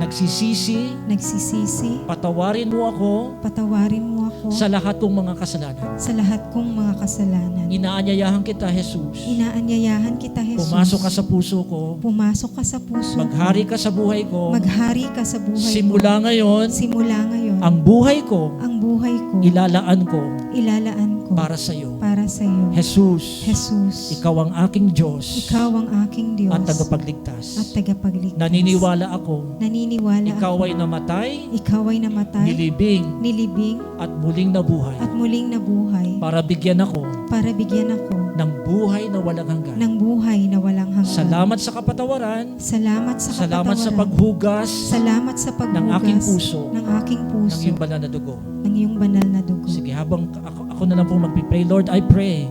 Nagsisisi, Nagsisisi, patawarin mo ako patawarin mo ako sa lahat kong mga kasalanan. sa lahat kong mga kasalanan. Inaanyayahan kita, Jesus. Inaanyayahan kita, Jesus. Pumasok ka sa puso ko. Pumasok ka sa puso Maghari ko. ka sa buhay ko. Maghari ka sa buhay Simula ko. ngayon, Simula ngayon, ang buhay ko, ang buhay ko, ilalaan ko ilalaan ko para sa iyo. para sa iyo. Jesus, Jesus, ikaw ang aking Diyos ikaw ang aking Diyos at tagapagligtas. at tagapagligtas. Naniniwala ako, Naniniwala ikaw ako, ay namatay, ikaw ay namatay, nilibing, at muling nabuhay at muling nabuhay para bigyan ako para bigyan ako ng buhay na walang hanggan. ng buhay na walang hanggan. Salamat sa kapatawaran, Salamat sa salamat sa kapatawaran. paghugas Salamat sa paghugas ng aking puso, ng aking ng puso, iyong banal na dugo. ng iyong banal na dugo. Sige, habang ako na lang po magpipray, Lord, I pray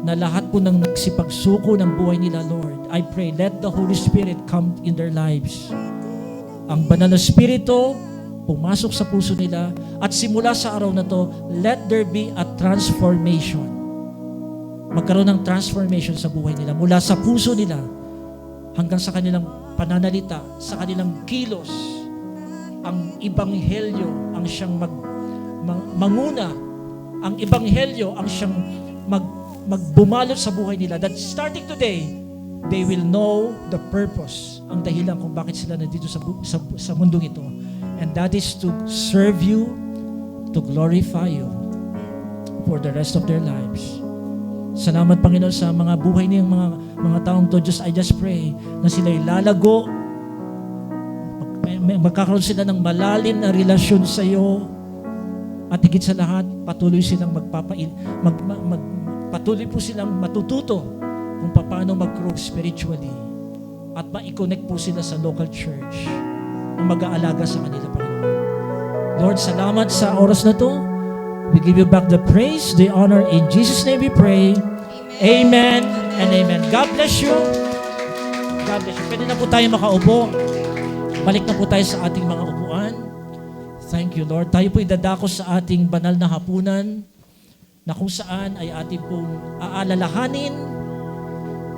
na lahat po ng nagsipagsuko ng buhay nila, Lord, I pray, let the Holy Spirit come in their lives. Ang banal na Espiritu, pumasok sa puso nila, at simula sa araw na to, let there be a transformation. Magkaroon ng transformation sa buhay nila, mula sa puso nila, hanggang sa kanilang pananalita, sa kanilang kilos. Ang Ebanghelyo ang siyang manguna. Ang Ebanghelyo ang siyang magbumalot sa buhay nila. That starting today, they will know the purpose, ang dahilan kung bakit sila nandito sa mundong ito. And that is to serve you, to glorify you for the rest of their lives. Salamat, Panginoon, sa mga buhay niyang mga taong to. I just pray na sila'y lalago, magkakaroon sila ng malalim na relasyon sa iyo, at higit sa lahat, patuloy silang patuloy po silang matututo kung paano mag-grow spiritually, at ma-connect po sila sa local church na mag-aalaga sa kanila, Panginoon. Lord, salamat sa oras na to. We give you back the praise, the honor. In Jesus' name we pray. Amen and amen. God bless you. God bless you. Pwede na po tayo makaupo. Balik na po tayo sa ating mga upuan. Thank you, Lord. Tayo po idadako sa ating banal na hapunan na kung saan ay ating pong aalalahanin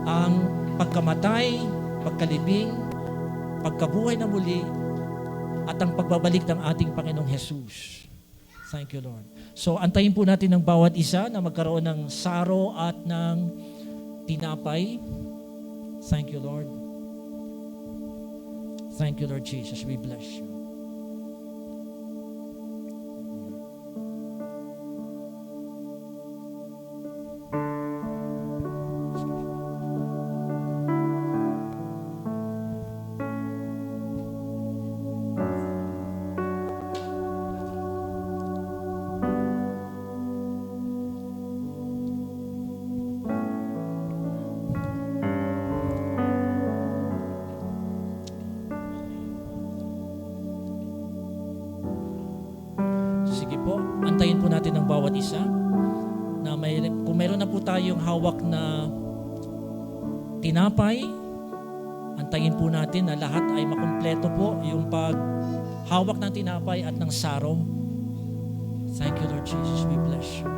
ang pagkamatay, pagkalibing, pagkabuhay na muli, at ang pagbabalik ng ating Panginoong Jesus. Thank you, Lord. So, antayin po natin ng bawat isa na magkaroon ng saro at ng tinapay. Thank you, Lord. Thank you, Lord Jesus. We bless you. Sige po, antayin po natin ng bawat isa na kung mayroon na po tayong hawak na tinapay, antayin po natin na lahat ay makumpleto po yung paghawak ng tinapay at ng saro. Thank you, Lord Jesus. We bless you.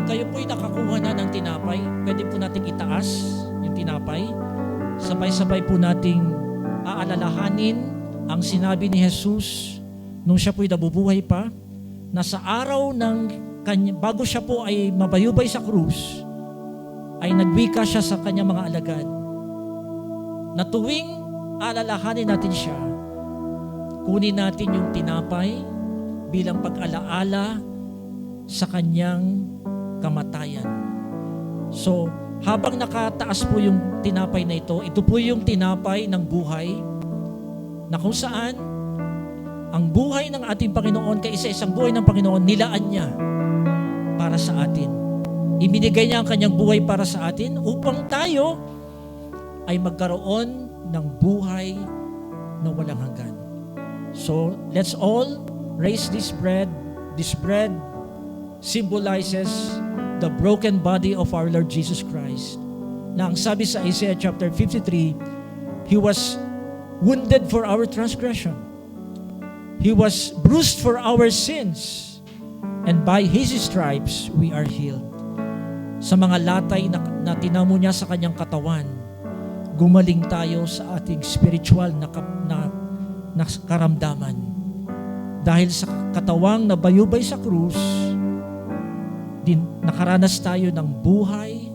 Kayo po'y nakakuha na ng tinapay, pwede po nating itaas yung tinapay. Sabay-sabay po nating aalalahanin ang sinabi ni Jesus nung siya po'y nabubuhay pa, na sa araw ng bago siya po ay mabayubay sa krus, ay nagwika siya sa kanyang mga alagad na tuwing alalahanin natin siya, kunin natin yung tinapay bilang pag-alaala sa kanyang kamatayan. So, habang nakataas po yung tinapay na ito po yung tinapay ng buhay, na kung saan ang buhay ng ating Panginoon, kaisa-isang buhay ng Panginoon, nilaan niya para sa atin. Ibinigay niya ang kanyang buhay para sa atin upang tayo ay magkaroon ng buhay na walang hanggan. So, let's all raise this bread symbolizes the broken body of our Lord Jesus Christ. Na ang sabi sa Isaiah chapter 53, He was wounded for our transgression. He was bruised for our sins. And by His stripes, we are healed. Sa mga latay na tinamo niya sa kanyang katawan, gumaling tayo sa ating spiritual na karamdaman. Dahil sa katawang nabayubay sa krus, nakaranas tayo ng buhay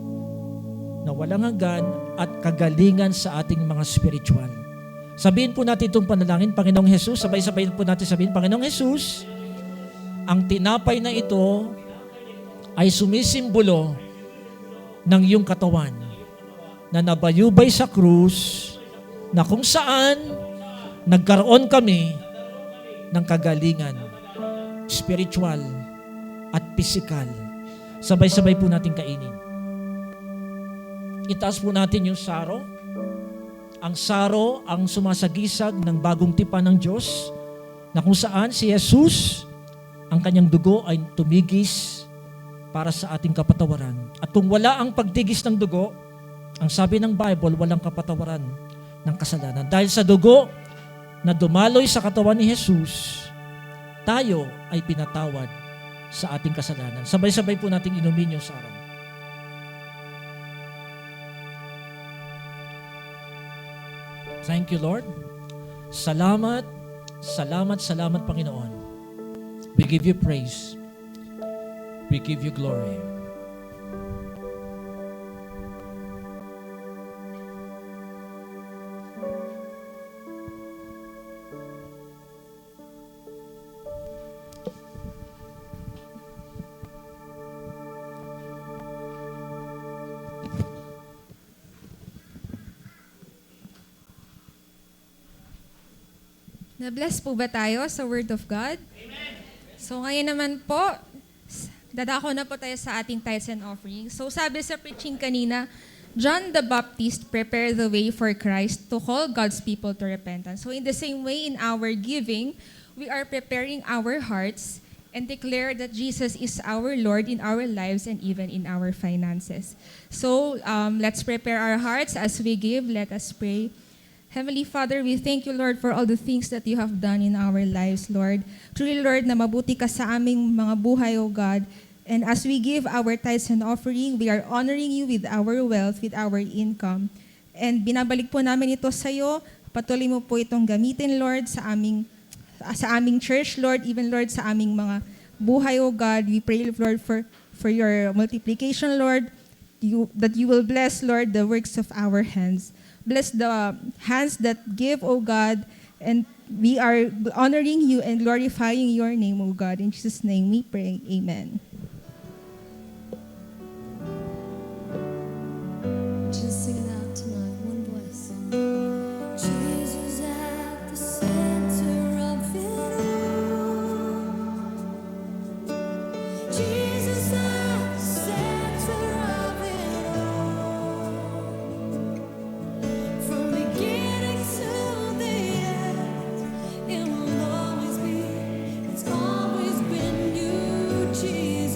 na walang hanggan at kagalingan sa ating mga spiritual. Sabihin po natin itong panalangin, Panginoong Jesus, sabay-sabay po natin sabihin, Panginoong Jesus, ang tinapay na ito ay sumisimbolo ng iyong katawan na nabayubay sa krus, na kung saan nagkaroon kami ng kagalingan, spiritual at physical. Sabay-sabay po natin kainin. Itaas po natin yung saro. Ang saro ang sumasagisag ng bagong tipan ng Diyos, na kung saan si Jesus, ang kanyang dugo ay tumigis para sa ating kapatawaran. At kung wala ang pagtigis ng dugo, ang sabi ng Bible, walang kapatawaran ng kasalanan. Dahil sa dugo na dumaloy sa katawan ni Jesus, tayo ay pinatawad sa ating kasalanan. Sabay-sabay po nating inumin yung sarang. Thank you, Lord. Salamat, salamat, salamat, Panginoon. We give you praise. We give you glory. Na-bless po ba tayo sa Word of God? Amen. So ngayon naman po, dadako na po tayo sa ating tithes and offerings. So sabi sa preaching kanina, John the Baptist prepared the way for Christ to call God's people to repentance. So in the same way, in our giving, we are preparing our hearts and declare that Jesus is our Lord in our lives and even in our finances. So let's prepare our hearts as we give. Let us pray. Heavenly Father, we thank you, Lord, for all the things that you have done in our lives, Lord. Truly, Lord, na mabuti ka sa aming mga buhay, O God. And as we give our tithes and offering, we are honoring you with our wealth, with our income. And binabalik po namin ito sa iyo. Patuloy mo po itong gamitin, Lord, sa aming church, Lord, even, Lord, sa aming mga buhay, O God. We pray, Lord, for your multiplication, Lord, that you will bless, Lord, the works of our hands. Bless the hands that give, O God, and we are honoring you and glorifying your name, O God. In Jesus' name we pray. Amen. Just sing it out tonight, one voice. Jesus at the center of it all. Jesus at the center of it all. From beginning to the end, it will always be, it's always been you, Jesus.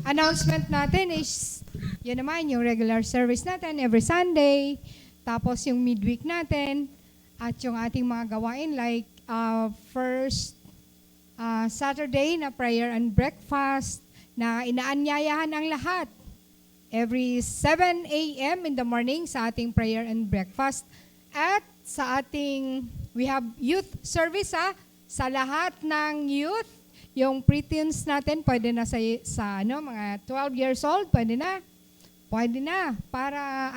announcement natin is, yun naman, yung regular service natin every Sunday, tapos yung midweek natin, at yung ating mga gawain like first Saturday na prayer and breakfast na inaanyayahan ang lahat. Every 7 a.m. in the morning sa ating prayer and breakfast. At sa ating, we have youth service sa lahat ng youth. Yung preteens natin, pwede na sa mga 12 years old, pwede na. Pwede na, para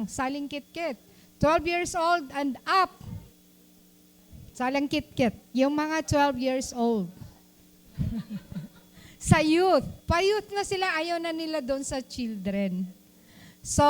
saling kit-kit. 12 years old and up. Saling kit-kit. Yung mga 12 years old. Sa youth. Pa-youth na sila, ayaw na nila doon sa children. So,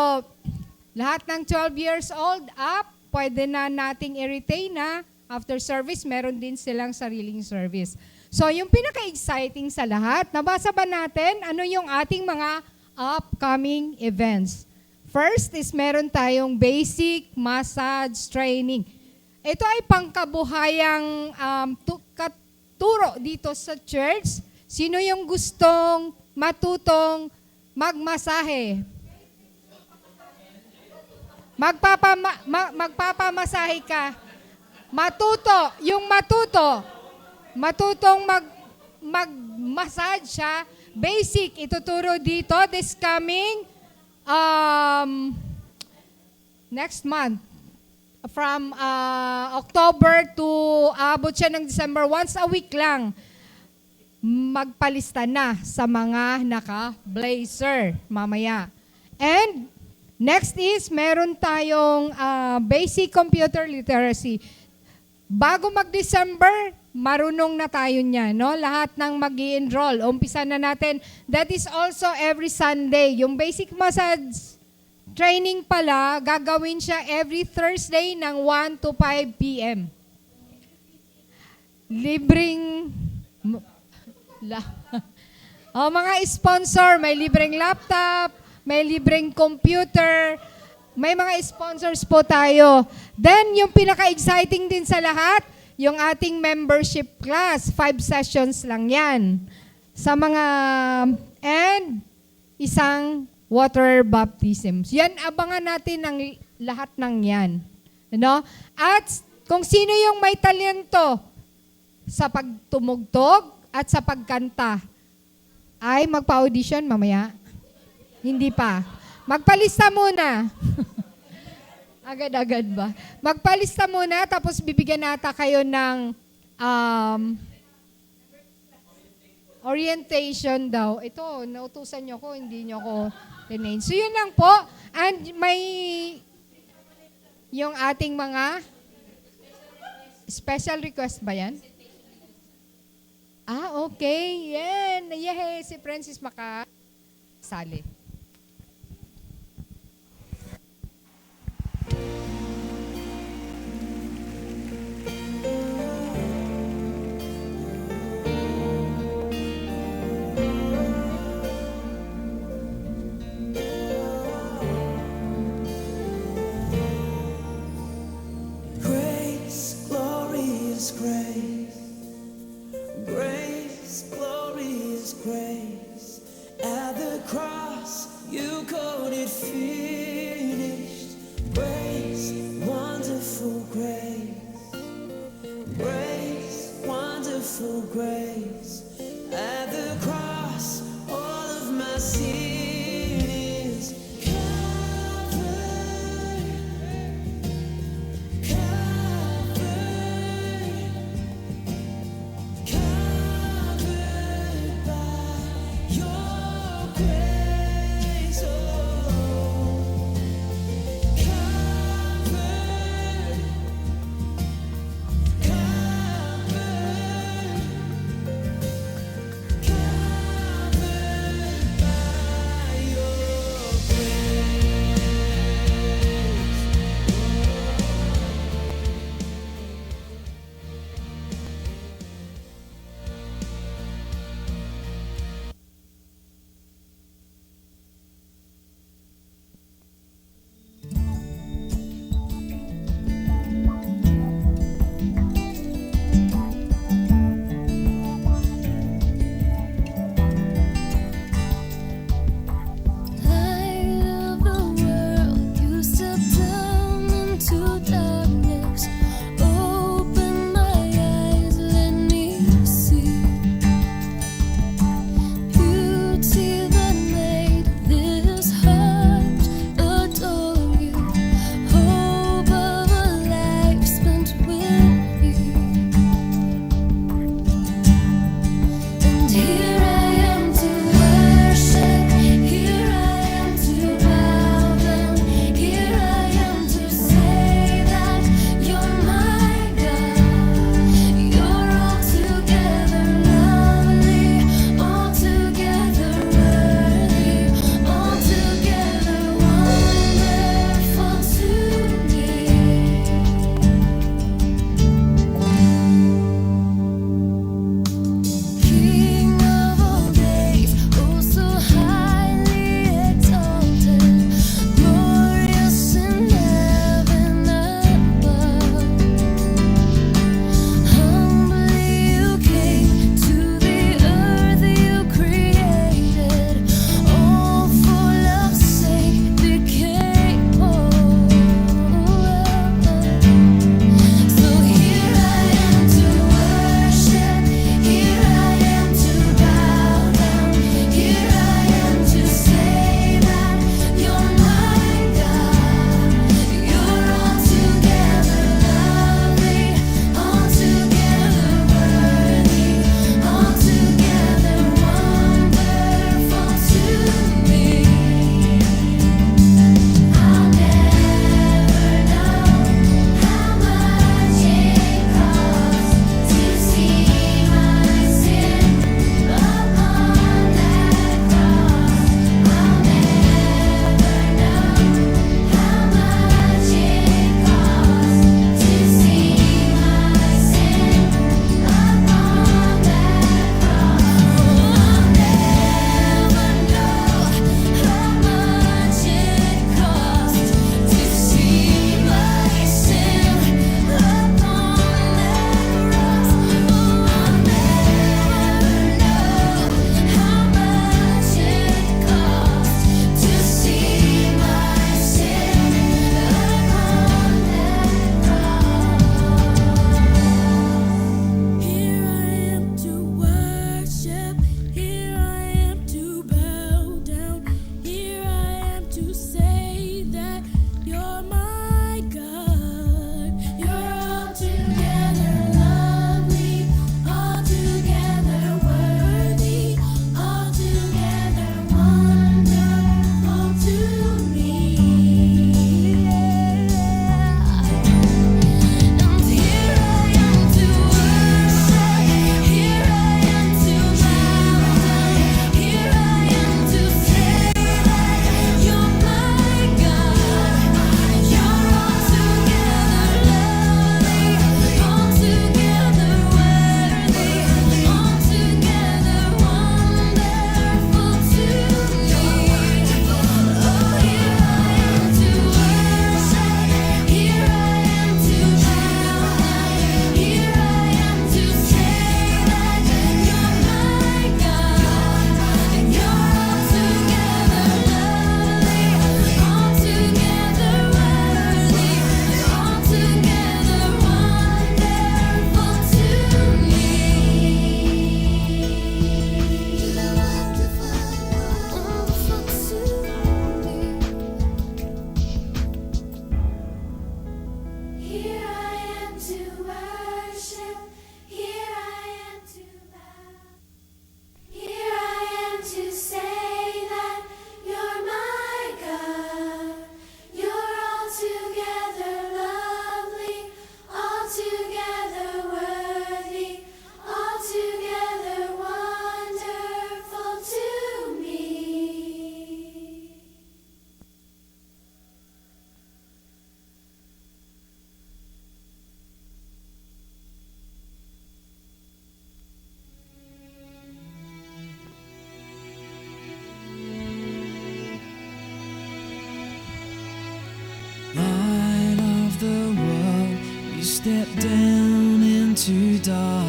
lahat ng 12 years old up, pwede na nating i-retain na. After service, meron din silang sariling service. So, yung pinaka-exciting sa lahat, nabasa ba natin ano yung ating mga upcoming events? First is meron tayong basic massage training. Ito ay pangkabuhayang turo dito sa church. Sino yung gustong matutong magmasahe? Magpapamasahe ka. Matutong mag-massage siya. Basic, ituturo dito this coming next month. From October to abot siya ng December, once a week lang. Magpalista na sa mga naka-blazer mamaya. And next is, meron tayong basic computer literacy. Bago mag-December, marunong na tayo niya, no? Lahat ng mag-i-enroll. Umpisa na natin. That is also every Sunday. Yung basic massage training pala, gagawin siya every Thursday ng 1 to 5 p.m. Libreng mga sponsor, may libreng laptop, may libreng computer, may mga sponsors po tayo. Then, yung pinaka-exciting din sa lahat, yung ating membership class, 5 sessions lang yan. Sa mga, and isang water baptism. Yan, abangan natin ang lahat ng yan. No? At kung sino yung may talento sa pagtumugtog at sa pagkanta, ay magpa-audition mamaya? Hindi pa. Magpalista muna. Agad-agad ba? Magpalista muna, tapos bibigyan nata kayo ng orientation daw. Ito, nautusan nyo ko, hindi nyo ko tinayin. So yun lang po. And may yung ating mga special request ba yan? Okay. Yan. Yehey, si Francis makasali. Grace, glorious grace. Grace, glorious grace. At the cross, you called it finished. Grace, wonderful grace. Grace, wonderful grace. At the cross, all of my sin is covered. Covered. Covered by your grace, oh. Covered. Covered.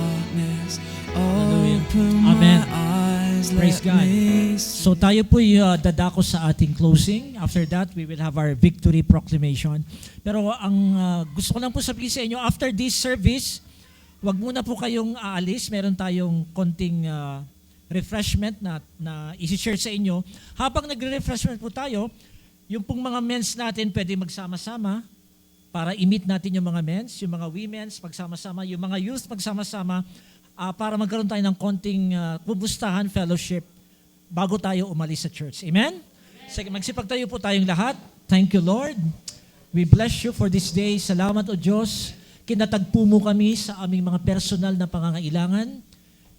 darkness. Hallelujah. Open Amen. my eyes, Praise let God. me see. So tayo po dadako sa ating closing. After that, we will have our victory proclamation. Pero ang gusto ko lang po sabihin sa inyo, after this service, wag muna po kayong aalis. Meron tayong konting refreshment na isi-share sa inyo. Habang nagre-refreshment po tayo, yung pong mga men's natin pwede magsama-sama para i-meet natin yung mga men's, yung mga women's magsama-sama, yung mga youth magsama-sama para magkaroon tayo ng konting kumustahan, fellowship bago tayo umalis sa church. Amen? Sige, magsipagtayo po tayong lahat. Thank you, Lord. We bless you for this day. Salamat, O Diyos. Kinatagpo mo kami sa aming mga personal na pangangailangan.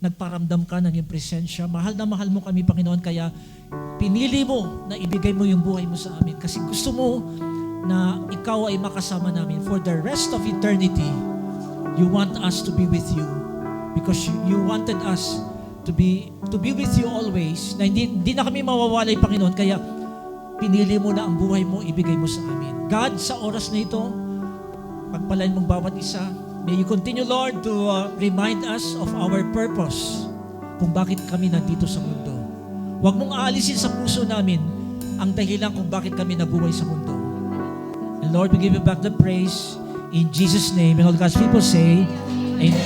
Nagparamdam ka ng iyong presensya. Mahal na mahal mo kami, Panginoon, kaya pinili mo na ibigay mo yung buhay mo sa amin. Kasi gusto mo na ikaw ay makasama namin for the rest of eternity. You want us to be with you because you wanted us to be with you always. Na hindi na kami mawawalay, Panginoon, kaya pinili mo na ang buhay mo, ibigay mo sa amin. God, sa oras na ito, pagpalain mong bawat isa. May you continue, Lord, to remind us of our purpose kung bakit kami nandito sa mundo. Huwag mong aalisin sa puso namin ang dahilan kung bakit kami nabuhay sa mundo. And Lord, we give you back the praise in Jesus' name. And all God's people say, Amen.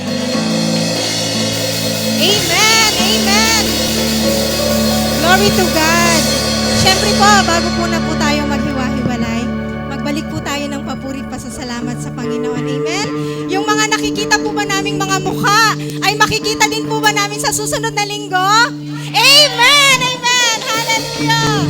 Amen! Amen! Glory to God! Siyempre po, bago po na po tayo maghiwa-hiwalay, magbalik po tayo ng papurit pasasalamat sa Panginoon. Amen? Yung mga nakikita po ba naming mga mukha, ay makikita din po ba namin sa susunod na linggo? Amen! Amen! Hallelujah!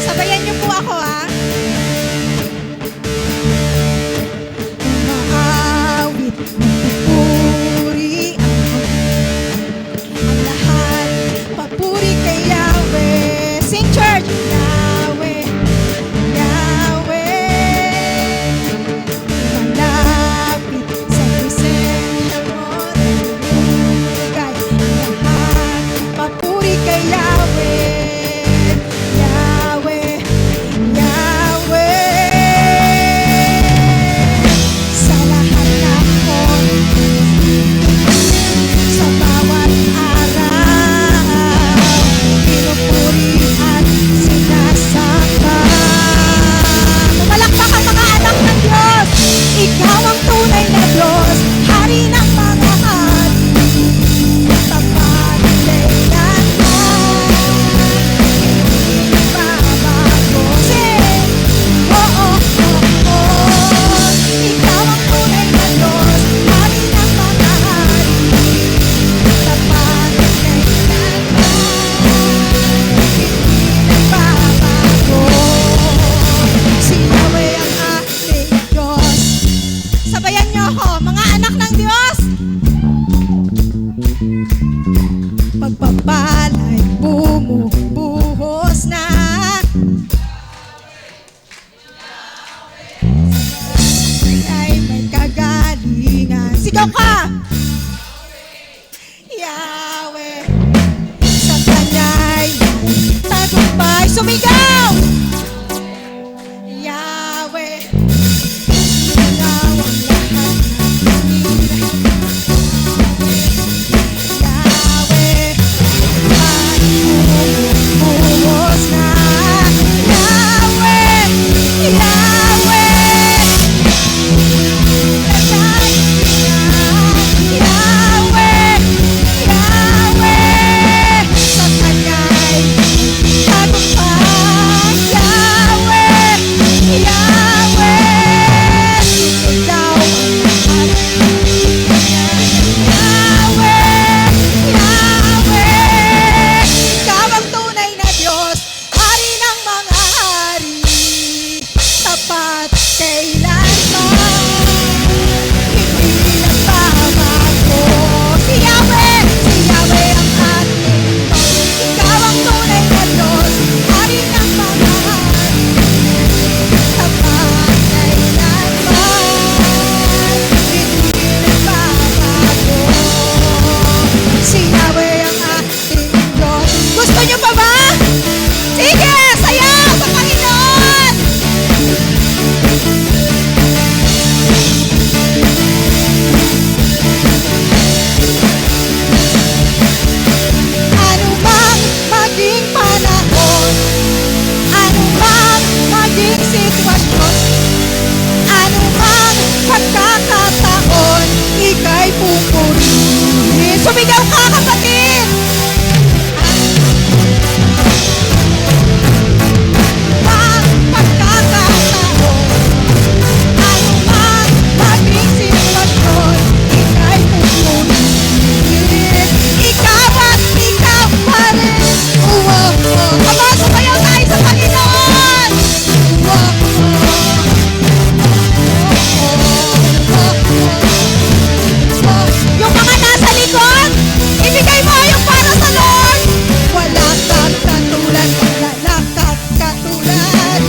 Sabayan niyo po ako, ha? Umaawit, magpupuri ang lahat, papuri kay Yahweh. Sing church! Yahweh, Yahweh, Sumigaw ka, kapatid! Pagkakataon, anumang maging sitwasyon, ika'y pupunin. Ikaw at ikaw pa rin. Come on, sumayaw tayo sa Panginoon! Yung mga nasa likod, ibigay mo yung para sa Lord. Wala kang katulad, wala kang katulad.